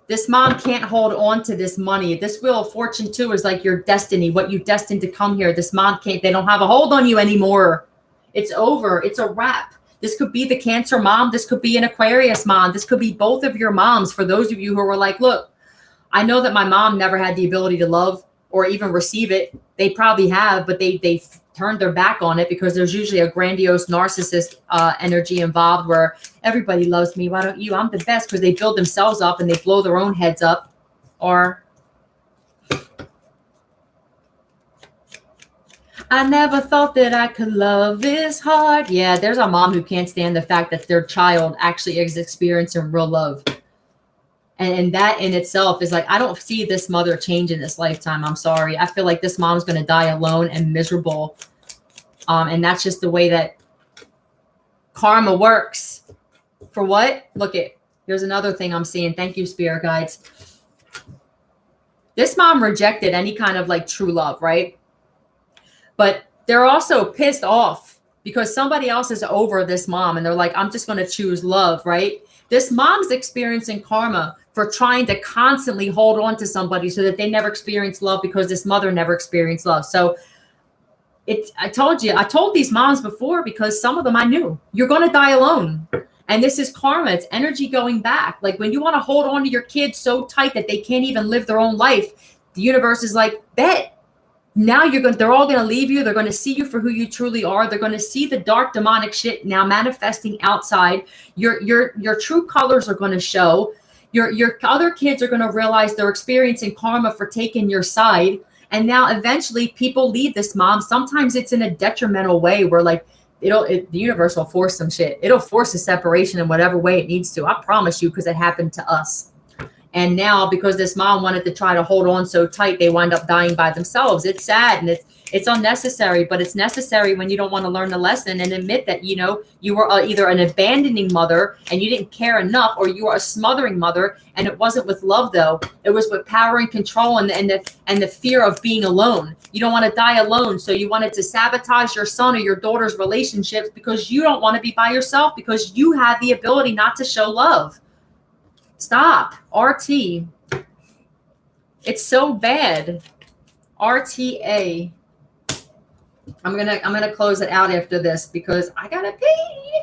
This mom can't hold on to this money. This Wheel of Fortune too is like your destiny, what you destined to come here. This mom can't, they don't have a hold on you anymore. It's over. It's a wrap. This could be the Cancer mom. This could be an Aquarius mom. This could be both of your moms. For those of you who were like, look, I know that my mom never had the ability to love or even receive it. They probably have, but they turned their back on it because there's usually a grandiose narcissist energy involved where everybody loves me. Why don't you? I'm the best, because they build themselves up and they blow their own heads up. Or I never thought that I could love this hard. Yeah, there's a mom who can't stand the fact that their child actually is experiencing real love. And that in itself is like, I don't see this mother change in this lifetime. I'm sorry. I feel like this mom's going to die alone and miserable. And that's just the way that karma works. For what? Look it. Here's another thing I'm seeing. Thank you, spirit guides. This mom rejected any kind of like true love, right? But they're also pissed off because somebody else is over this mom. And they're like, I'm just going to choose love, right? This mom's experiencing karma for trying to constantly hold on to somebody so that they never experience love because this mother never experienced love. So I told these moms before, because some of them I knew, you're going to die alone. And this is karma. It's energy going back. Like when you want to hold on to your kids so tight that they can't even live their own life, the universe is like, bet. Now they're all going to leave you. They're going to see you for who you truly are. They're going to see the dark demonic shit now manifesting outside. Your true colors are going to show. Your other kids are going to realize they're experiencing karma for taking your side. And now eventually people leave this mom. Sometimes it's in a detrimental way where like the universe will force some shit. It'll force a separation in whatever way it needs to. I promise you, because it happened to us. And now because this mom wanted to try to hold on so tight, they wind up dying by themselves. It's sad and it's unnecessary, but it's necessary when you don't want to learn the lesson and admit that, you were either an abandoning mother and you didn't care enough, or you were a smothering mother. And it wasn't with love, though. It was with power and control and the fear of being alone. You don't want to die alone. So you wanted to sabotage your son or your daughter's relationships because you don't want to be by yourself, because you have the ability not to show love. Stop. RT. It's so bad. RTA. I'm gonna close it out after this because I gotta pee.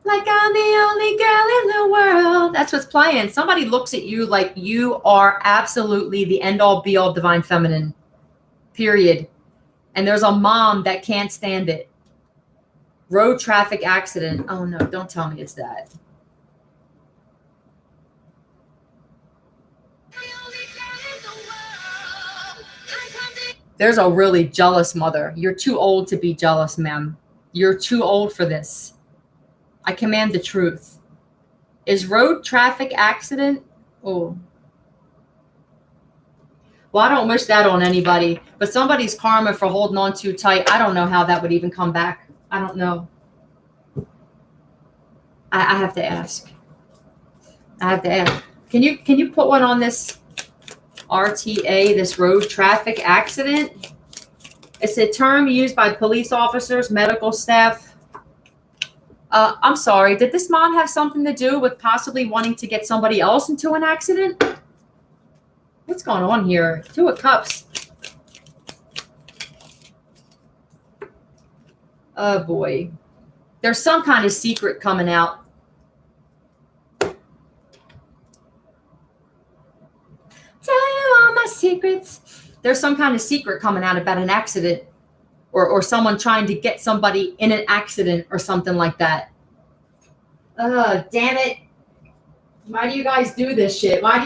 Like I'm the only girl in the world. That's what's playing. Somebody looks at you like you are absolutely the end all be all divine feminine. Period. And there's a mom that can't stand it. Road traffic accident. Oh no, don't tell me it's that. There's a really jealous mother. You're too old to be jealous, ma'am. You're too old for this. I command the truth. Is road traffic accident? Oh. Well, I don't wish that on anybody, but somebody's karma for holding on too tight. I don't know how that would even come back. I don't know. I have to ask. Can you put one on this RTA, this road traffic accident? It's a term used by police officers, medical staff. I'm sorry. Did this mom have something to do with possibly wanting to get somebody else into an accident? What's going on here? Two of Cups. Oh boy. There's some kind of secret coming out. Tell you all my secrets. There's some kind of secret coming out about an accident or someone trying to get somebody in an accident or something like that. Oh, damn it. Why do you guys do this shit? Why are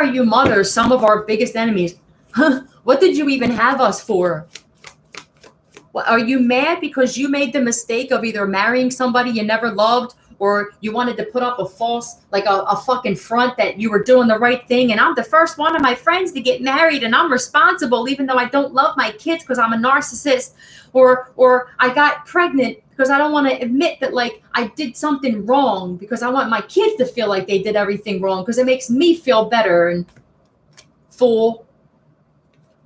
you mothers some of our biggest enemies? Huh? What did you even have us for? Well, are you mad because you made the mistake of either marrying somebody you never loved, or you wanted to put up a false, like a fucking front that you were doing the right thing? And I'm the first one of my friends to get married, and I'm responsible even though I don't love my kids because I'm a narcissist. Or I got pregnant because I don't want to admit that, like, I did something wrong because I want my kids to feel like they did everything wrong because it makes me feel better. And fool,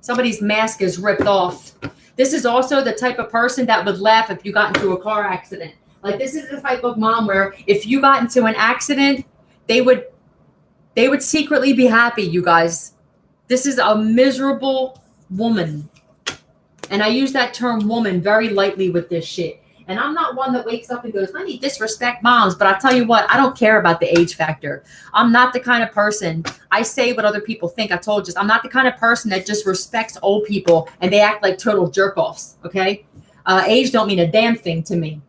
somebody's mask is ripped off. This is also the type of person that would laugh if you got into a car accident. Like, this is the type of mom where if you got into an accident, they would secretly be happy, you guys. This is a miserable woman. And I use that term woman very lightly with this shit. And I'm not one that wakes up and goes, let me disrespect moms. But I'll tell you what, I don't care about the age factor. I'm not the kind of person, I say what other people think. I told you, I'm not the kind of person that just respects old people and they act like total jerk-offs, okay? Age don't mean a damn thing to me.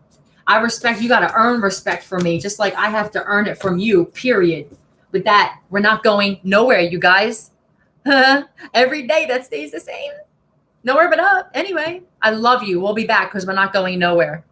I respect, you got to earn respect from me, just like I have to earn it from you, period. With that, we're not going nowhere, you guys. Every day that stays the same. Nowhere but up. Anyway, I love you. We'll be back because we're not going nowhere.